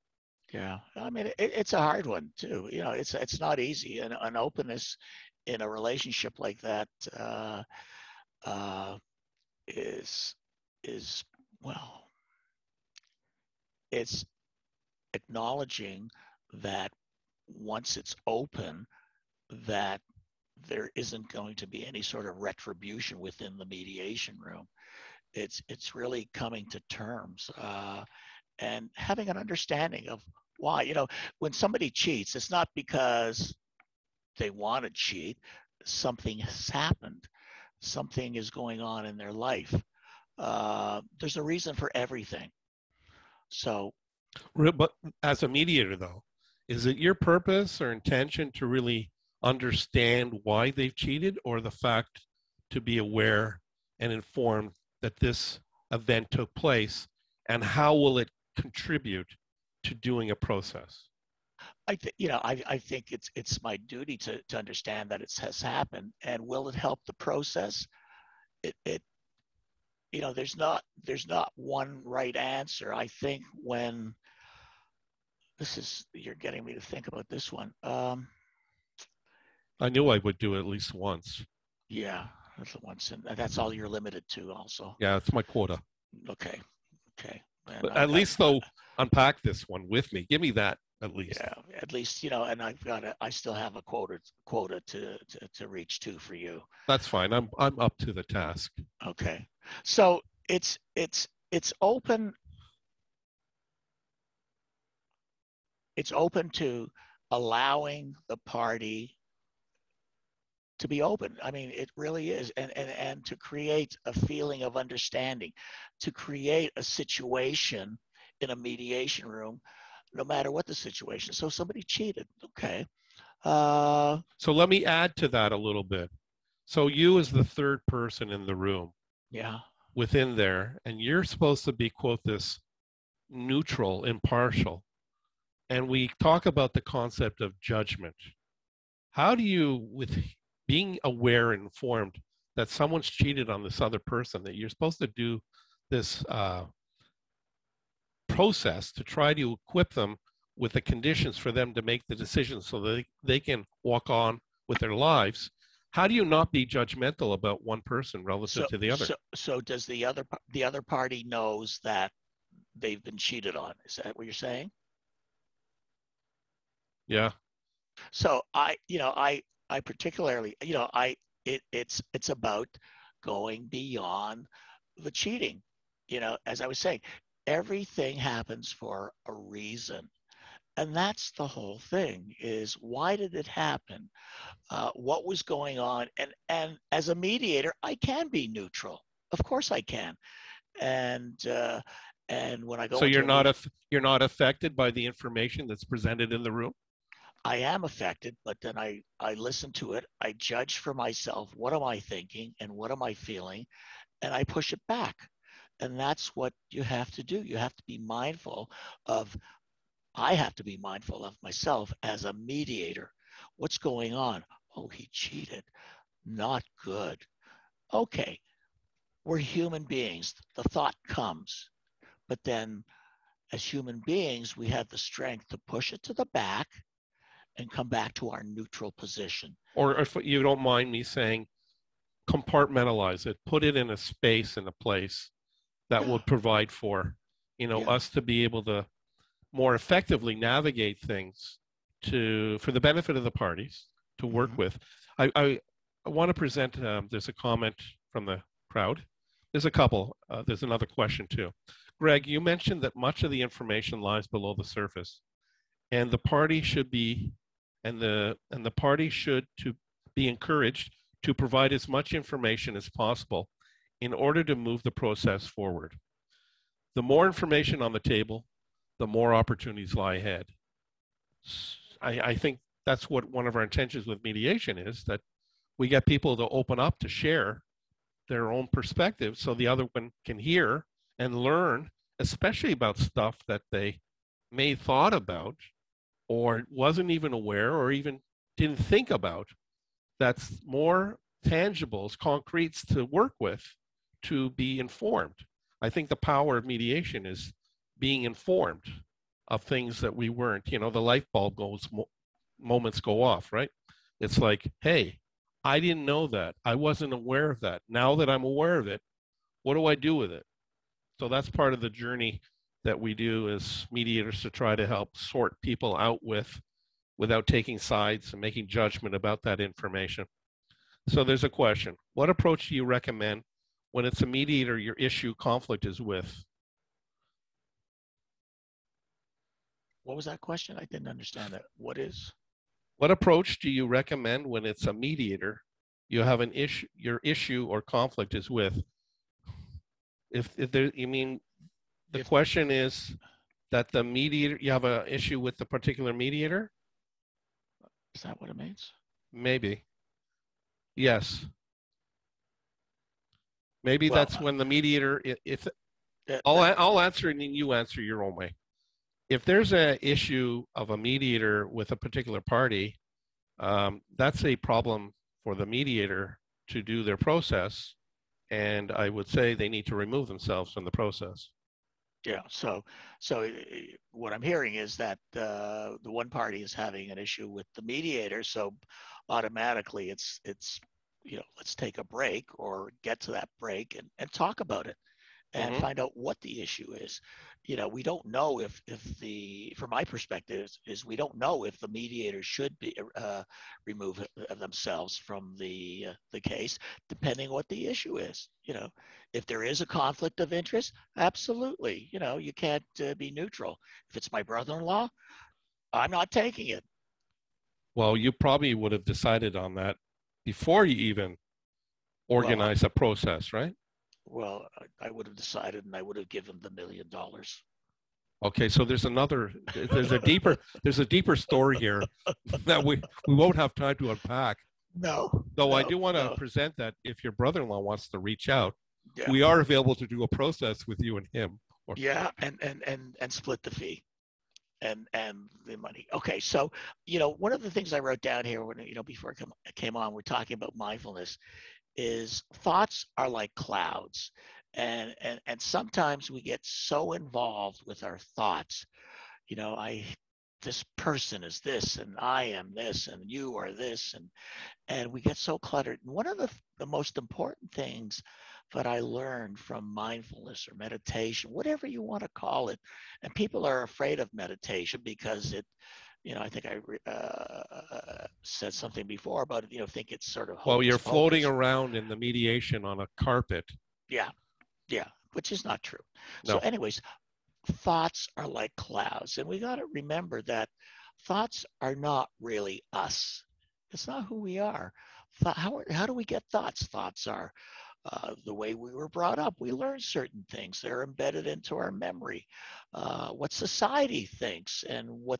Yeah, I mean, it's a hard one too. You know, it's not easy, and an openness in a relationship like that uh, is well, it's acknowledging that once it's open, that there isn't going to be any sort of retribution within the mediation room. It's really coming to terms and having an understanding of why. You know, when somebody cheats, it's not because they want to cheat. Something has happened. Something is going on in their life. There's a reason for everything. So, But as a mediator, though, is it your purpose or intention to really understand why they've cheated, or the fact to be aware and informed that this event took place, and how will it contribute to doing a process? I think it's my duty to understand that it has happened, and will it help the process? It there's not one right answer. I think when you're getting me to think about this one. I knew I would do it at least once. Yeah, that's the once, and that's all you're limited to. Also, Yeah, it's my quota. okay, okay. And But at least, though, unpack this one with me. Give me that at least. Yeah, at least and I still have a quota to reach to for you. That's fine. I'm up to the task. Okay, so it's open. It's open to allowing the party to be open. I mean, it really is, and to create a feeling of understanding, to create a situation in a mediation room, no matter what the situation. So somebody cheated, okay. So let me add to that a little bit. So you as the third person in the room, yeah, within there, and you're supposed to be, quote, this neutral, impartial. And we talk about the concept of judgment. How do you, with being aware and informed that someone's cheated on this other person, that you're supposed to do this process to try to equip them with the conditions for them to make the decision so that they can walk on with their lives? How do you not be judgmental about one person relative to the other? So does the other party knows that they've been cheated on? Is that what you're saying? Yeah. So I particularly, it's about going beyond the cheating. As I was saying, everything happens for a reason. And that's the whole thing, is why did it happen? What was going on? And as a mediator, I can be neutral. Of course I can. And when I go So into you're not affected by the information that's presented in the room? I am affected, but then I listen to it. I judge for myself. What am I thinking and what am I feeling? And I push it back. And that's what you have to do. You have to be mindful of I have to be mindful of myself as a mediator. What's going on? Oh, he cheated. Not good. Okay, we're human beings. The thought comes. But then as human beings, we have the strength to push it to the back and come back to our neutral position. Or if you don't mind me saying, compartmentalize it, put it in a space, in a place that Yeah, would provide for, yeah. us to be able to more effectively navigate things for the benefit of the parties to work Mm-hmm. with. I want to present, there's a comment from the crowd. There's a couple. There's another question too. Greg, you mentioned that much of the information lies below the surface, and the party should be, and the party should to be encouraged to provide as much information as possible in order to move the process forward. The more information on the table, the more opportunities lie ahead. I think that's what one of our intentions with mediation is, that we get people to open up to share their own perspective so the other one can hear and learn, especially about stuff that they may thought about or wasn't even aware or even didn't think about, that's more tangibles, concretes to work with, to be informed. I think the power of mediation is being informed of things that we weren't. The light bulb moments go off, right? It's like, hey, I didn't know that. I wasn't aware of that. Now that I'm aware of it, what do I do with it? So that's part of the journey that we do as mediators, to try to help sort people out without taking sides and making judgment about that information. So there's a question. What approach do you recommend when it's a mediator your issue conflict is with? What was that question? I didn't understand that. What is? What approach do you recommend when it's a mediator you have an issue, your issue or conflict is with? If there, you mean the If question is that the mediator, you have an issue with the particular mediator? is that what it means? Maybe. Yes. Maybe Well, that's when the mediator, if that, I'll, that I'll answer it and then you answer your own way. If there's an issue of a mediator with a particular party, that's a problem for the mediator to do their process. And I would say they need to remove themselves from the process. yeah. So what I'm hearing is that the one party is having an issue with the mediator. So automatically, let's take a break or get to that break and talk about it and Mm-hmm. find out what the issue is. We don't know if from my perspective, is we don't know if the mediator should be remove themselves from the case, depending what the issue is. If there is a conflict of interest, absolutely. You can't be neutral. If it's my brother-in-law, I'm not taking it. Well, you probably would have decided on that before you even Well, organize a process, right? well, I would have decided, and I would have given the $1 million. Okay, so there's a deeper story here that we won't have time to unpack. No, Though I no, do want to no. present that if your brother-in-law wants to reach out, Yeah. we are available to do a process with you and him. Or, Yeah, and split the fee and the money. Okay, so one of the things I wrote down here when before I came on, we're talking about mindfulness, is thoughts are like clouds, and sometimes we get so involved with our thoughts. I this person is this, and I am this, and you are this, and we get so cluttered. And one of the most important things that I learned from mindfulness or meditation, whatever you want to call it, and people are afraid of meditation because I think I said something before about it, think it's sort of well, hocus you're floating pocus. around in the mediation on a carpet. Yeah, yeah, which is not true. So, No. anyways, thoughts are like clouds, and we got to remember that thoughts are not really us. It's not who we are. How do we get thoughts? Thoughts are the way we were brought up. We learn certain things. They're embedded into our memory. What society thinks and what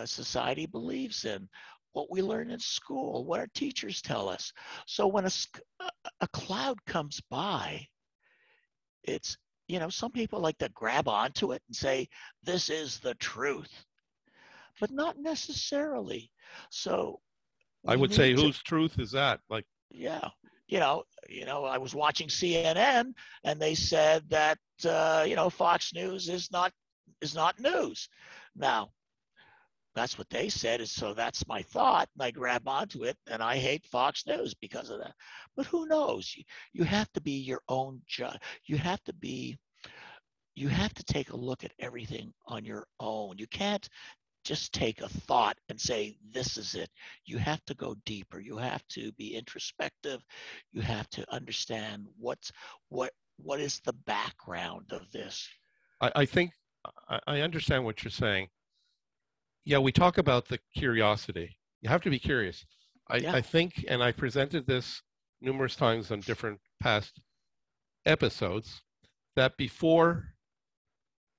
society believes in. What we learn in school. What our teachers tell us. So when a cloud comes by, it's some people like to grab onto it and say, this is the truth, but not necessarily. So I we would say, need to, whose truth is that? Like, yeah, I was watching CNN and they said that, Fox News is not news. Now, that's what they said, is so that's my thought, and I grab onto it, and I hate Fox News because of that. But who knows? You have to be your own judge. You have to take a look at everything on your own. You can't just take a thought and say, this is it. You have to go deeper. You have to be introspective. You have to understand what is the background of this. I think I understand what you're saying. Yeah, we talk about the curiosity. You have to be curious. Yeah. I think, and I presented this numerous times on different past episodes, that before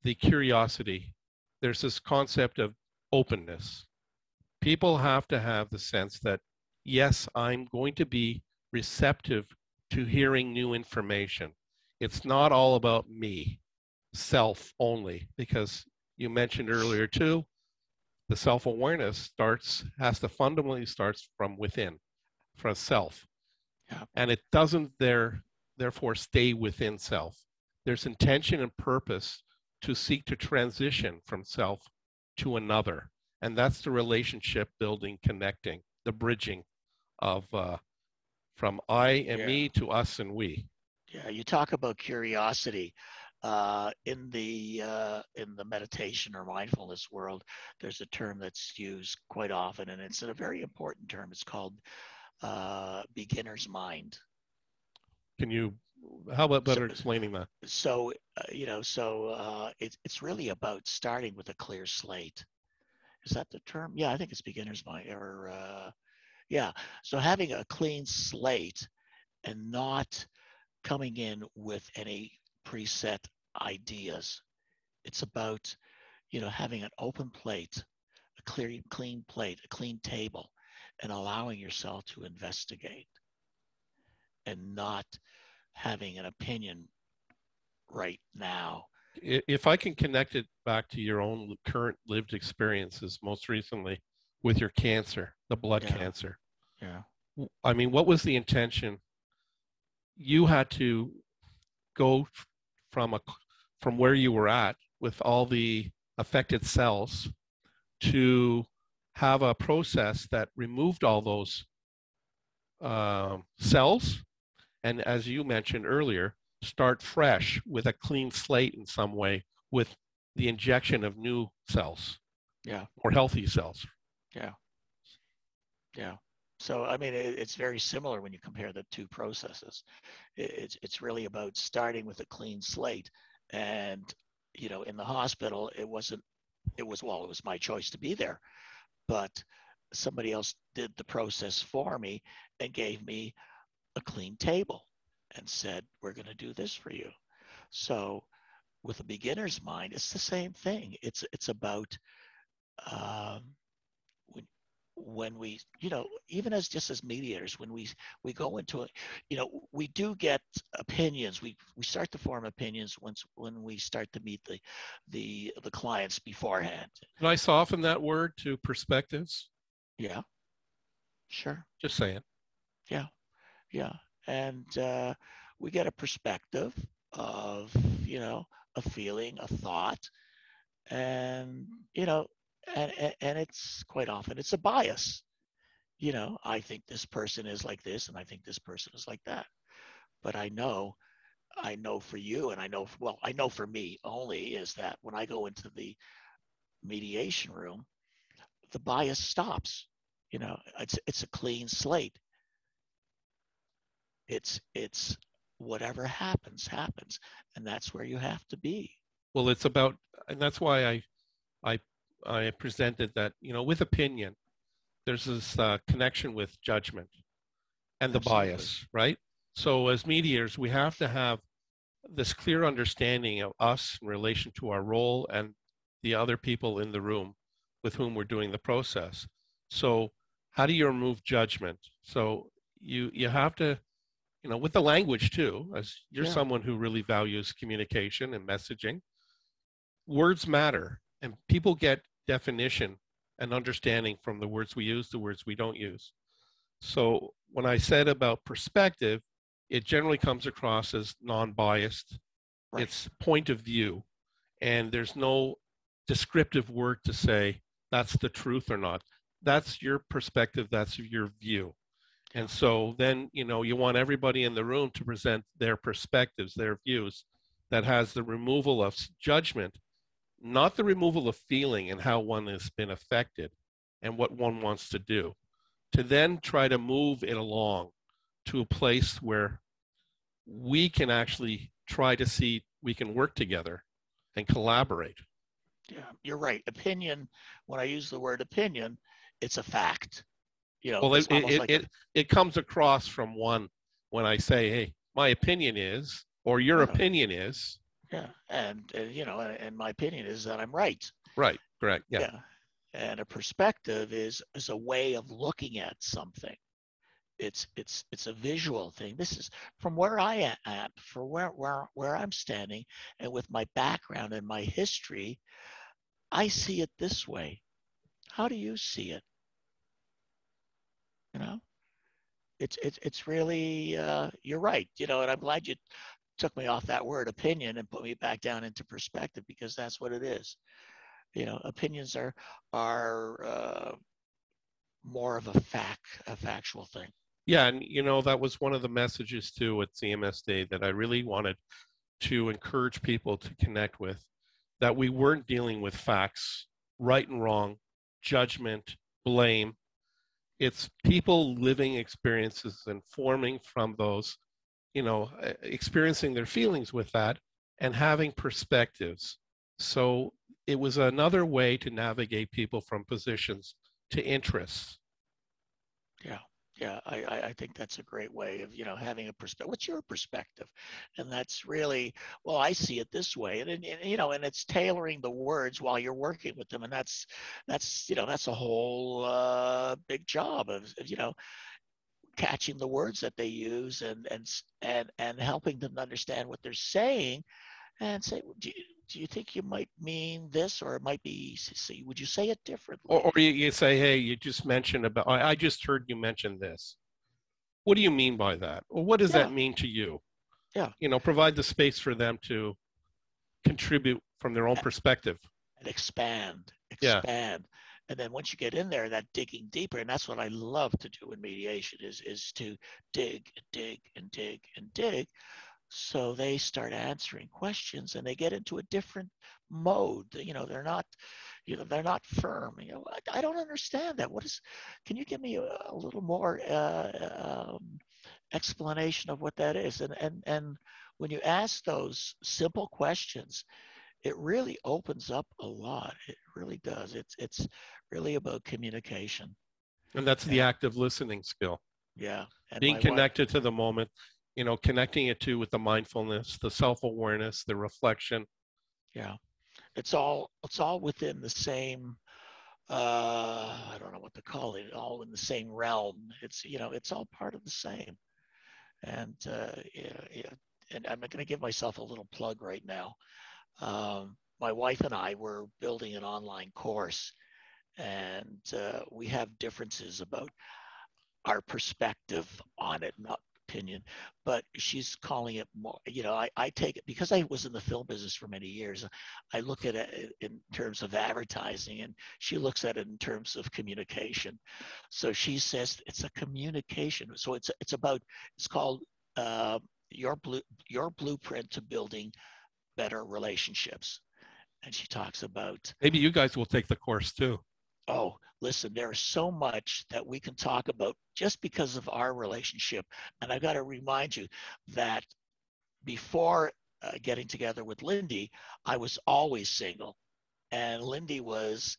the curiosity, there's this concept of openness. People have to have the sense that, yes, I'm going to be receptive to hearing new information. It's not all about me, self only, because you mentioned earlier too, the self-awareness has to fundamentally starts from within, from self. Yeah. And it doesn't therefore stay within self. There's intention and purpose to seek to transition from self to another. And that's the relationship building, connecting, the bridging of from I and Yeah. me to us and we. Yeah, you talk about curiosity. In the meditation or mindfulness world, there's a term that's used quite often, and it's a very important term. It's called beginner's mind. Can you, how about So, better explaining that? it's really about starting with a clear slate. Is that the term? Yeah, I think it's beginner's mind. Or yeah, so having a clean slate and not coming in with any preset ideas. It's about, having an open plate, a clean plate, a clean table, and allowing yourself to investigate and not having an opinion right now. If I can connect it back to your own current lived experiences, most recently with your cancer, the blood Yeah, cancer. yeah, I mean, what was the intention? You had to go from a from where you were at with all the affected cells to have a process that removed all those cells, and as you mentioned earlier, start fresh with a clean slate in some way with the injection of new cells yeah, or healthy cells. yeah, yeah. So I mean, it's very similar when you compare the two processes. It's really about starting with a clean slate, and in the hospital, it wasn't. It was my choice to be there, but somebody else did the process for me and gave me a clean table and said, we're going to do this for you. So with a beginner's mind, it's the same thing. It's about um, when, when we, even as mediators, when we go into it, we do get opinions. We start to form opinions when we start to meet the clients beforehand. Can I soften that word to perspectives? Yeah, sure. Just saying. Yeah, yeah. And we get a perspective of, a feeling, a thought, and, and it's quite often it's a bias. I think this person is like this, and I think this person is like that. But I know for you, and I know for me only, is that when I go into the mediation room, the bias stops. It's a clean slate. It's whatever happens, and that's where you have to be. Well, it's about, and that's why I I presented that, with opinion, there's this connection with judgment and the Absolutely. bias, right? So as mediators, we have to have this clear understanding of us in relation to our role and the other people in the room with whom we're doing the process. So how do you remove judgment? So you have to with the language too, as you're Yeah. someone who really values communication and messaging, words matter, and people get definition and understanding from the words we use, the words we don't use. So when I said about perspective, it generally comes across as non-biased. Right. It's point of view, and there's no descriptive word to say that's the truth or not. That's your perspective, that's your view. Yeah. And so then, you want everybody in the room to present their perspectives, their views, that has the removal of judgment, not the removal of feeling and how one has been affected and what one wants to do, to then try to move it along to a place where we can actually try to see we can work together and collaborate. Yeah. You're right. Opinion. When I use the word opinion, it's a fact. Well, It's almost like a. it comes across from one when I say, hey, my opinion is, or your Yeah. opinion is. Yeah. And my opinion is that I'm right. Right, correct, yeah. Yeah. And a perspective is a way of looking at something. It's a visual thing. This is from where I am, for where I'm standing, and with my background and my history, I see it this way. How do you see it? You know, it's really you're right. And I'm glad you took me off that word opinion and put me back down into perspective, because that's what it is. Opinions are more of a factual thing. Yeah, and that was one of the messages too at CMS Day that I really wanted to encourage people to connect with, that we weren't dealing with facts, right and wrong, judgment, blame. It's people living experiences and forming from those, experiencing their feelings with that and having perspectives. So it was another way to navigate people from positions to interests. Yeah. Yeah, I think that's a great way of having a perspective. What's your perspective? And that's really, well, I see it this way, and it's tailoring the words while you're working with them, and that's a whole big job of catching the words that they use and helping them understand what they're saying, and say, do you think you might mean this, or it might be, would you say it differently? Or you say, hey, you just mentioned about, I just heard you mention this. What do you mean by that? Or what does that Yeah, mean to you? yeah. Provide the space for them to contribute from their own perspective. And expand, Yeah. expand. And then once you get in there, that digging deeper, and that's what I love to do in mediation is to dig and dig and dig and dig. So they start answering questions and they get into a different mode. They're not firm. I don't understand that. Can you give me a little more explanation of what that is? And when you ask those simple questions, it really opens up a lot. It really does. It's really about communication. And that's the And active listening skill. yeah, and Being my wife. connected to the moment, connecting it to with the mindfulness, the self-awareness, the reflection. Yeah, it's all within the same. I don't know what to call it. All in the same realm. It's all part of the same. And yeah, and I'm going to give myself a little plug right now. My wife and I were building an online course, and we have differences about our perspective on it, not opinion, but she's calling it more. I take it because I was in the film business for many years. I look at it in terms of advertising, and she looks at it in terms of communication. So she says it's a communication. So it's called your blueprint to building better relationships. And she talks about, Maybe you guys will take the course too. oh, listen, there is so much that we can talk about just because of our relationship. And I got to remind you that before getting together with Lindy, I was always single. And Lindy was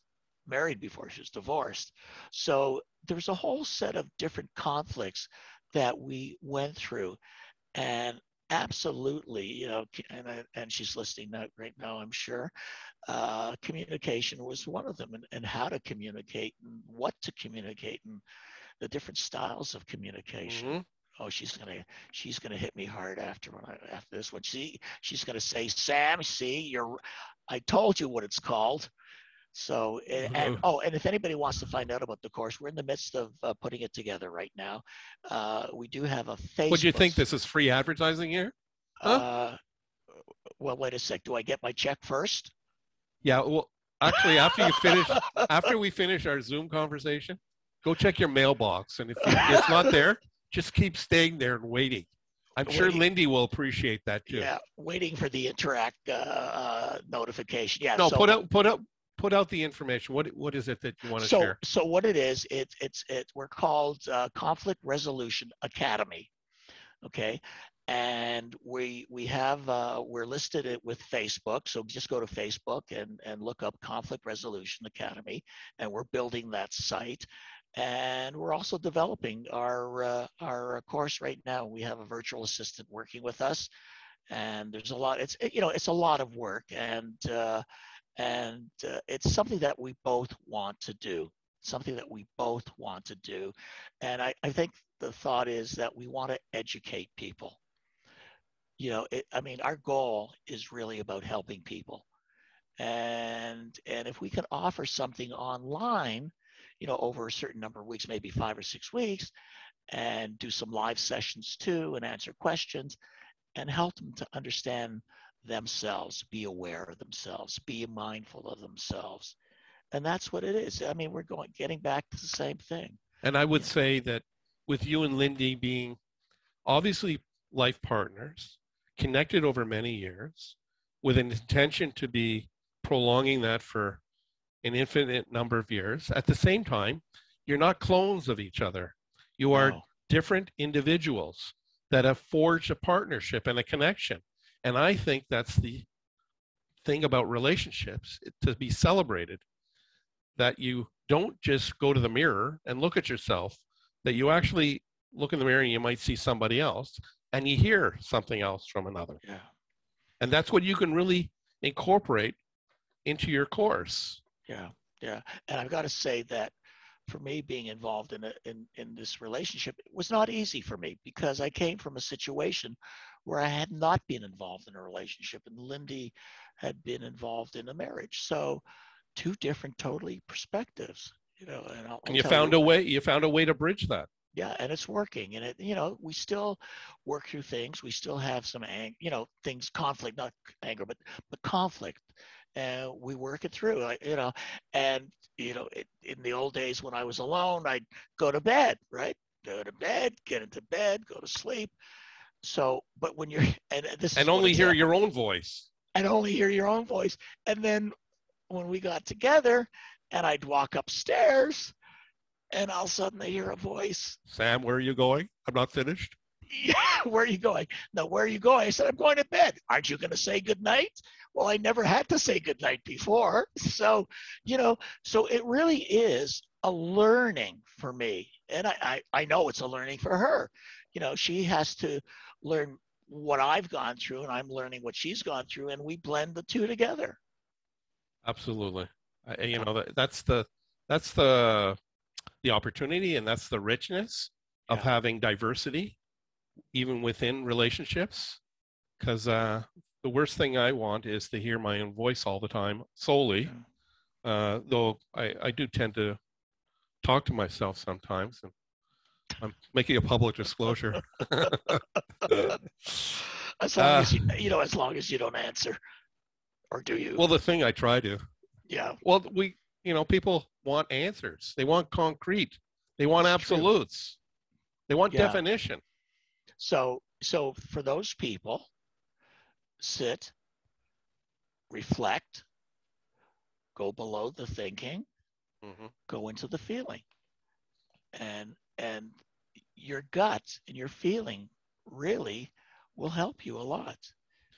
married before she was divorced. So there was a whole set of different conflicts that we went through. And absolutely, and she's listening right now, I'm sure. Communication was one of them, and how to communicate and what to communicate and the different styles of communication. Mm-hmm. Oh, she's gonna hit me hard after after this one. She's gonna say, Sam, see, I told you what it's called. So, and if anybody wants to find out about the course, we're in the midst of putting it together right now. We do have a What do you think? Facebook. This is free advertising here? Huh? Uh, well, wait a sec. Do I get my check first? Yeah. Well, actually, after we finish our Zoom conversation, go check your mailbox, and if it's not there, just keep staying there and waiting. I'm sure Lindy will appreciate that too. Yeah, waiting for the interact notification. Yeah. No, So put out the information. What is it that you want to share? So what it is, we're called Conflict Resolution Academy. Okay. And we have we're listed it with Facebook. So just go to Facebook and look up Conflict Resolution Academy, and we're building that site. And we're also developing our course right now. We have a virtual assistant working with us, and there's a lot. It's a lot of work, and it's something that we both want to do. Something that we both want to do, and I think the thought is that we want to educate people. I mean, our goal is really about helping people, and if we can offer something online, over a certain number of weeks, maybe 5 or 6 weeks, and do some live sessions too, and answer questions, and help them to understand themselves, be aware of themselves, be mindful of themselves, and that's what it is. I mean, we're getting back to the same thing. And I would say that with you and Lindy being obviously life partners, connected over many years, with an intention to be prolonging that for an infinite number of years. At the same time, you're not clones of each other. You are different individuals that have forged a partnership and a connection. And I think that's the thing about relationships, to be celebrated, that you don't just go to the mirror and look at yourself, that you actually look in the mirror and you might see somebody else, and you hear something else from another. Yeah. And that's what you can really incorporate into your course. Yeah, yeah. And I've got to say that for me, being involved in this relationship, it was not easy for me, because I came from a situation where I had not been involved in a relationship, and Lindy had been involved in a marriage. So two different totally perspectives, and you found a way. You found a way to bridge that. Yeah, and it's working, and we still work through things. We still have some things, conflict, not anger, but conflict, and we work it through. And in the old days when I was alone, I'd go to bed, right? Go to bed, get into bed, go to sleep. So, but when you're and only hear your own voice, and only hear your own voice, and then when we got together, and I'd walk upstairs, and all of a sudden I hear a voice. Sam, where are you going? I'm not finished. Yeah, where are you going? No, where are you going? I said, I'm going to bed. Aren't you going to say goodnight? Well, I never had to say goodnight before. So, so it really is a learning for me. And I know it's a learning for her. She has to learn what I've gone through, and I'm learning what she's gone through, and we blend the two together. Absolutely. That's the opportunity, and that's the richness of having diversity, even within relationships. Because the worst thing I want is to hear my own voice all the time solely. Though I do tend to talk to myself sometimes, and I'm making a public disclosure. As long as as long as you don't answer, or do you? Well, the thing I try to. Yeah. Well, people want answers. They want concrete. They want absolutes. They want definition. So for those people, sit, reflect, go below the thinking, go into the feeling, and your gut and your feeling really will help you a lot.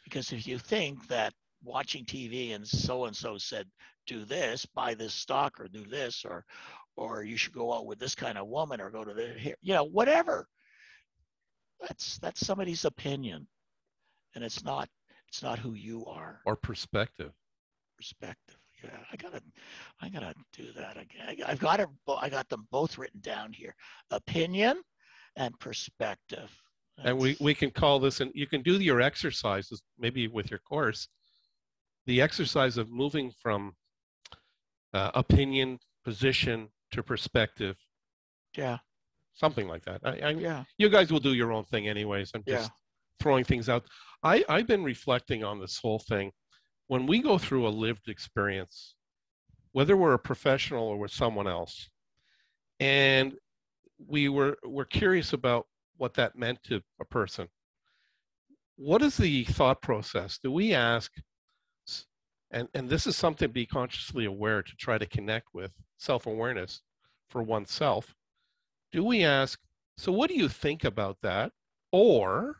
Because if you think that watching TV and so said, do this, buy this stock, or do this, or you should go out with this kind of woman, or go to the, whatever. That's somebody's opinion, and it's not who you are. Or perspective. Perspective. Yeah, I gotta do that again. I got them both written down here. Opinion and perspective. And we can call this, and you can do your exercises, maybe with your course, the exercise of moving from opinion, position to perspective. Yeah. Something like that. Yeah. You guys will do your own thing anyways. I'm Yeah. just throwing things out. I've been reflecting on this whole thing. When we go through a lived experience, whether we're a professional or we're someone else, and we're curious about what that meant to a person, what is the thought process? Do we ask, and this is something to be consciously aware to try to connect with self-awareness for oneself. Do we ask, so what do you think about that? Or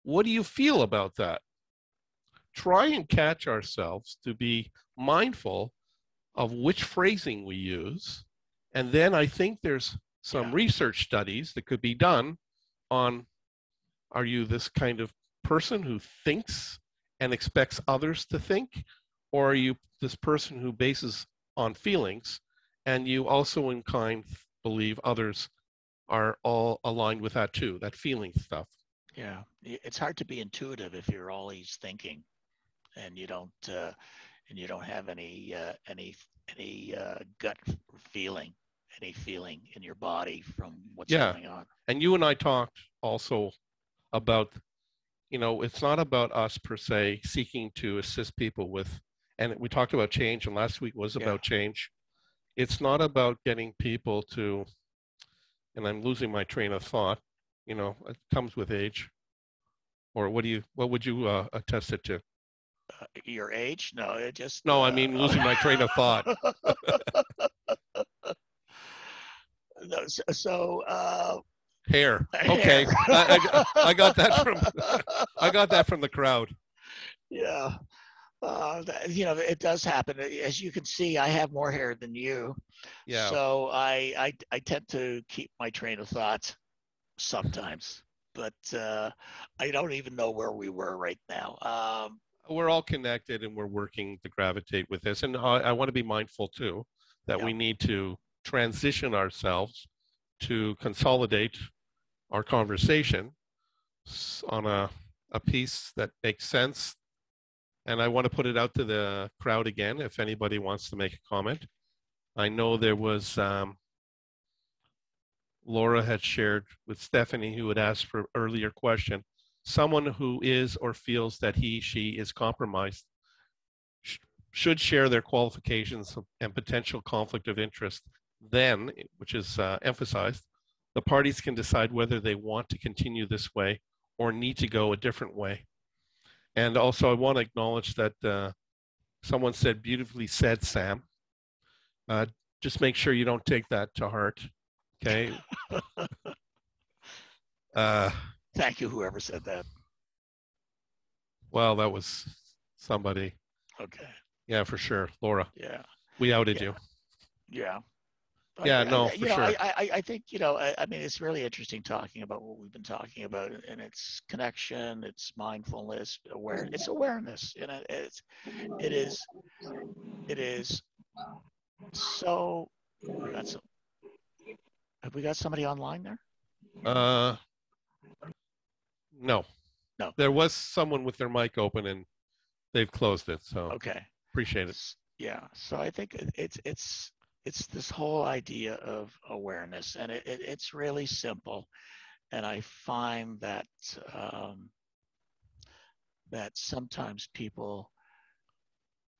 what do you feel about that? Try and catch ourselves to be mindful of which phrasing we use. And then I think there's some research studies that could be done on, are you this kind of person who thinks and expects others to think? Or are you this person who bases on feelings and you also in kind believe others are all aligned with that too, that feeling stuff? Yeah, it's hard to be intuitive if you're always thinking, and you don't have any gut feeling, any feeling in your body from what's going on. And you and I talked also about, it's not about us per se seeking to assist people with, and we talked about change, and last week was about change. It's not about getting people to, and I'm losing my train of thought, it comes with age. Or what would you attest it to? Your age? No, it just. No, I mean losing my train of thought. No, so hair. Okay, I got that from I got that from the crowd. Yeah, it does happen. As you can see, I have more hair than you. Yeah. So I tend to keep my train of thought sometimes, but I don't even know where we were right now. We're all connected, and we're working to gravitate with this. And I want to be mindful too that we need to transition ourselves to consolidate our conversation on a piece that makes sense. And I want to put it out to the crowd again, if anybody wants to make a comment. I know there was, Laura had shared with Stephanie, who had asked for earlier question, someone who is or feels that she is compromised should share their qualifications and potential conflict of interest. Then, which is emphasized, the parties can decide whether they want to continue this way or need to go a different way. And also, I want to acknowledge that someone said, beautifully said, Sam. Just make sure you don't take that to heart, okay? Thank you, whoever said that. Well, that was somebody. Okay. Yeah, for sure, Laura. Yeah. We outed you. Yeah. Yeah, no, for sure. I think, I mean, it's really interesting talking about what we've been talking about, and it's connection, it's mindfulness, it's awareness, and it is so. Have we got somebody online there? No. There was someone with their mic open, and they've closed it. So okay, appreciate it. Yeah. So I think it's this whole idea of awareness, and it's really simple. And I find that that sometimes people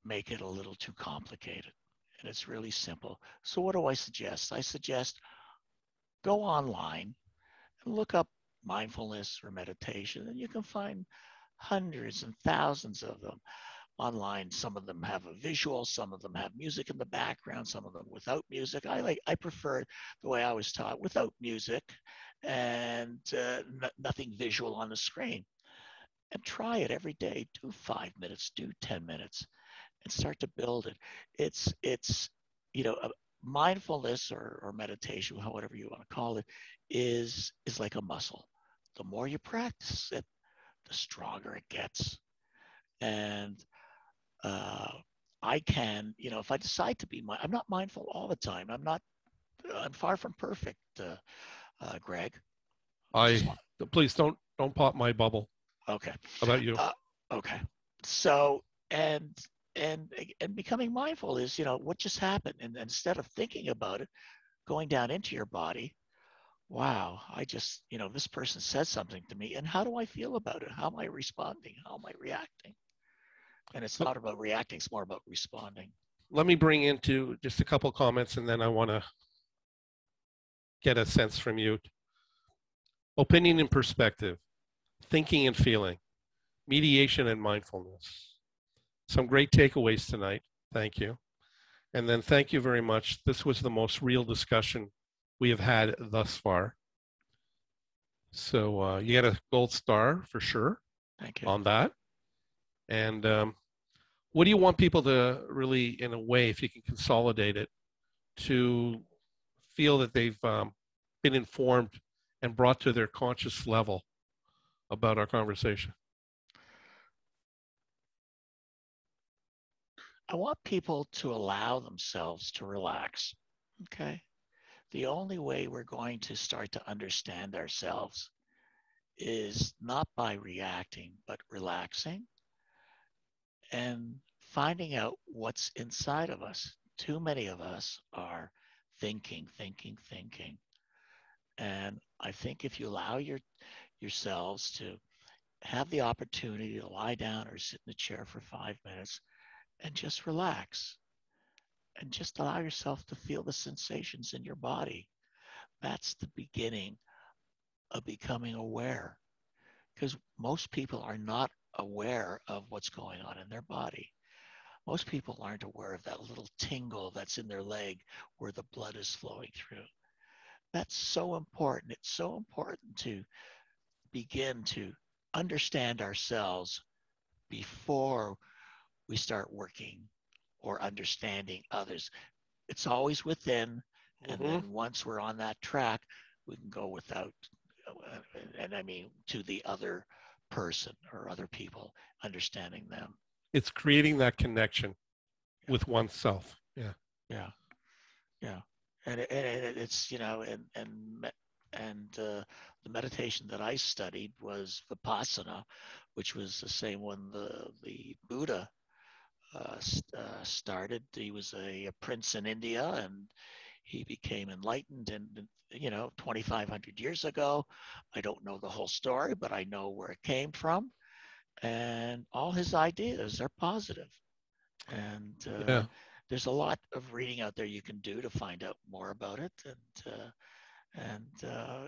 make it a little too complicated, and it's really simple. So what do I suggest? I suggest go online and look up mindfulness or meditation, and you can find hundreds and thousands of them online. Some of them have a visual, some of them have music in the background, some of them without music. I prefer the way I was taught, without music and nothing visual on the screen. And try it every day. Do 5 minutes, do 10 minutes, and start to build it. It's mindfulness or meditation, whatever you want to call it, is like a muscle. The more you practice it, the stronger it gets. And I can, if I decide to be, I'm not mindful all the time. I'm far from perfect, Greg. Just want. Please don't pop my bubble. Okay. How about you? Okay. So and and and becoming mindful is, what just happened, and instead of thinking about it, going down into your body. Wow, I just, this person said something to me, and how do I feel about it? How am I responding? How am I reacting? And it's So not about reacting; it's more about responding. let me bring into just a couple comments, and then I want to get a sense from you. Opinion and perspective, thinking and feeling, mediation and mindfulness. Some great takeaways tonight. Thank you. And then thank you very much. This was the most real discussion we have had thus far. So you get a gold star for sure. Thank you. On that. And what do you want people to really, in a way, if you can consolidate it, to feel that they've been informed and brought to their conscious level about our conversation? I want people to allow themselves to relax. Okay. The only way we're going to start to understand ourselves is not by reacting, but relaxing and finding out what's inside of us. Too many of us are thinking, thinking, thinking. And I think if you allow yourselves to have the opportunity to lie down or sit in a chair for 5 minutes and just relax and just allow yourself to feel the sensations in your body, that's the beginning of becoming aware. Because most people are not aware of what's going on in their body. Most people aren't aware of that little tingle that's in their leg where the blood is flowing through. That's so important. It's so important to begin to understand ourselves before we start working or understanding others. It's always within. And then once we're on that track, we can go without, and I mean to the other person or other people, understanding them. It's creating that connection with oneself. Yeah. Yeah. Yeah. And it's, and the meditation that I studied was Vipassana, which was the same one the Buddha started. He was a prince in India, and he became enlightened in 2,500 years ago. I don't know the whole story, but I know where it came from, and all his ideas are positive. And Yeah. there's a lot of reading out there you can do to find out more about it, and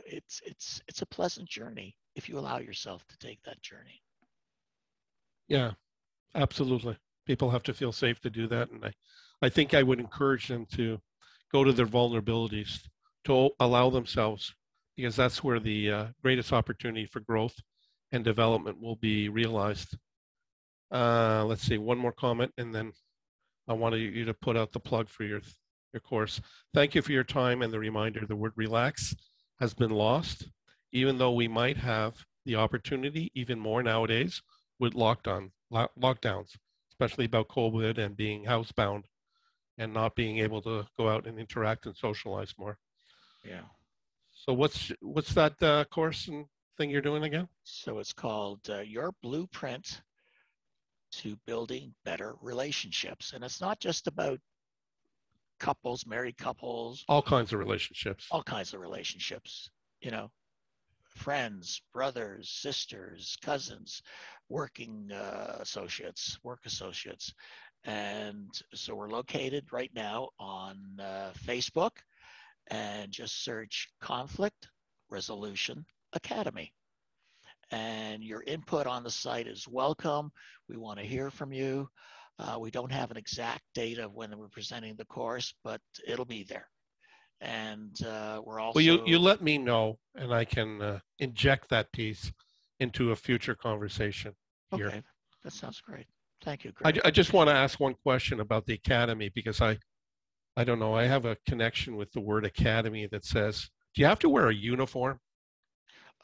it's a pleasant journey if you allow yourself to take that journey. Yeah, absolutely. People have to feel safe to do that, and I think I would encourage them to go to their vulnerabilities, to allow themselves, because that's where the greatest opportunity for growth and development will be realized. Let's see, one more comment, and then I want you to put out the plug for your course. Thank you for your time and the reminder. The word relax has been lost, even though we might have the opportunity even more nowadays with lockdowns, especially about COVID and being housebound and not being able to go out and interact and socialize more. Yeah. So what's that course and thing you're doing again? So it's called Your Blueprint to Building Better Relationships. And it's not just about couples, married couples. All kinds of relationships. All kinds of relationships, friends, brothers, sisters, cousins, working associates, work associates. And so we're located right now on Facebook, and just search Conflict Resolution Academy. And your input on the site is welcome. We want to hear from you. We don't have an exact date of when we're presenting the course, but it'll be there. And we're also... Well, you let me know, and I can inject that piece into a future conversation here. Okay, that sounds great. Thank you, Greg. I just want to ask one question about the academy, because I don't know, I have a connection with the word academy that says, do you have to wear a uniform?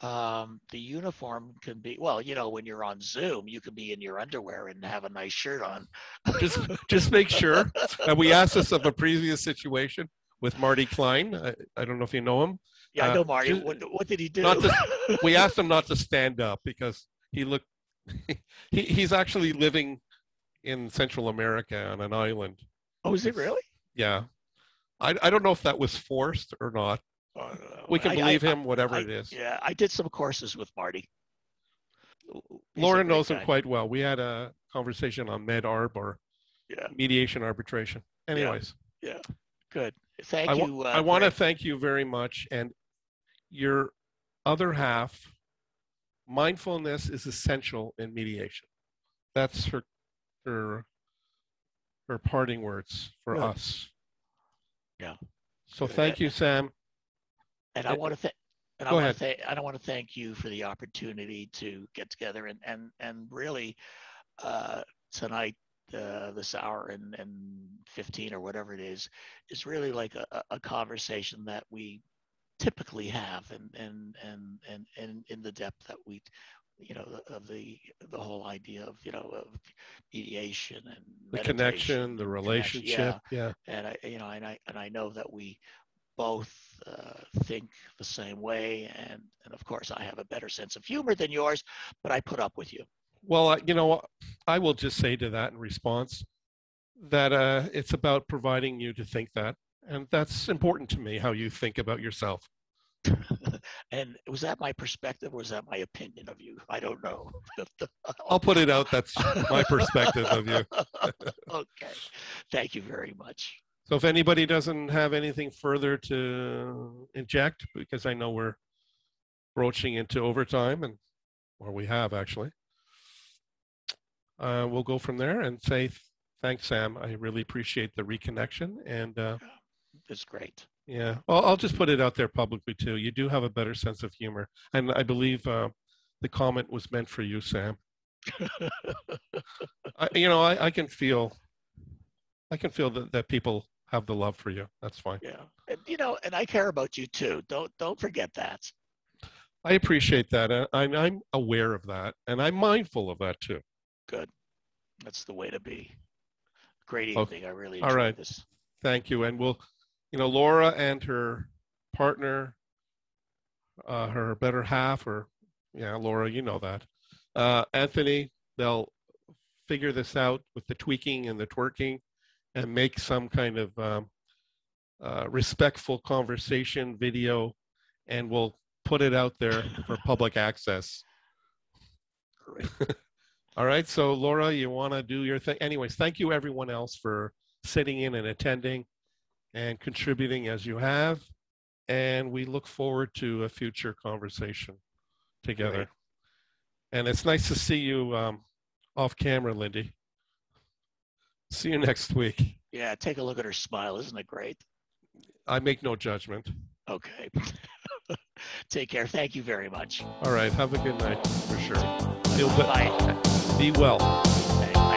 The uniform can be, well, when you're on Zoom, you can be in your underwear and have a nice shirt on. just make sure. And we asked this of a previous situation with Marty Klein. I don't know if you know him, Yeah, I know Marty. Just, What did he do? not to, we asked him not to stand up because he looked. He's actually living in Central America on an island. Oh, is it really? Yeah, I don't know if that was forced or not. We can believe him, whatever it is. Yeah, I did some courses with Marty. Laura knows him quite well. We had a conversation on med-arb or mediation arbitration. Anyways. Yeah. Good. Thank you. I want to thank you very much. And your other half, mindfulness is essential in mediation. That's her parting words for us. Yeah. So thank you, Sam. And I want to I want to thank you for the opportunity to get together and really tonight, this hour and 15 or whatever it is really like a conversation that we typically have and in the depth that we, of the whole idea of, of mediation and the connection, the relationship. Yeah. And I know that we both think the same way, and of course I have a better sense of humor than yours, but I put up with you. Well, I will just say to that in response that it's about providing you to think that, and that's important to me, how you think about yourself. And was that my perspective or was that my opinion of you? I don't know. I'll put it out. That's my perspective of you. Okay. Thank you very much. So if anybody doesn't have anything further to inject, because I know we're broaching into overtime, or we have actually, we'll go from there and say thanks, Sam. I really appreciate the reconnection. And it's great. Yeah, well, I'll just put it out there publicly too. You do have a better sense of humor, and I believe the comment was meant for you, Sam. I can feel that people have the love for you. That's fine. Yeah, and I care about you too. Don't forget that. I appreciate that. I'm aware of that, and I'm mindful of that too. Good. That's the way to be. Great evening. I really enjoyed all right. this. Thank you, and we'll. Laura and her partner, her better half, Laura, you know that. Anthony, they'll figure this out with the tweaking and the twerking and make some kind of respectful conversation video, and we'll put it out there for public access. Great. All right, so Laura, you want to do your thing? Anyways, thank you everyone else for sitting in and attending and contributing as you have, and we look forward to a future conversation together. Great. And it's nice to see you off camera, Lindy. See you next week. Yeah, take a look at her smile. Isn't it great? I make no judgment. Okay. Take care. Thank you very much. All right. Have a good night for sure. Bye. Be well. Okay.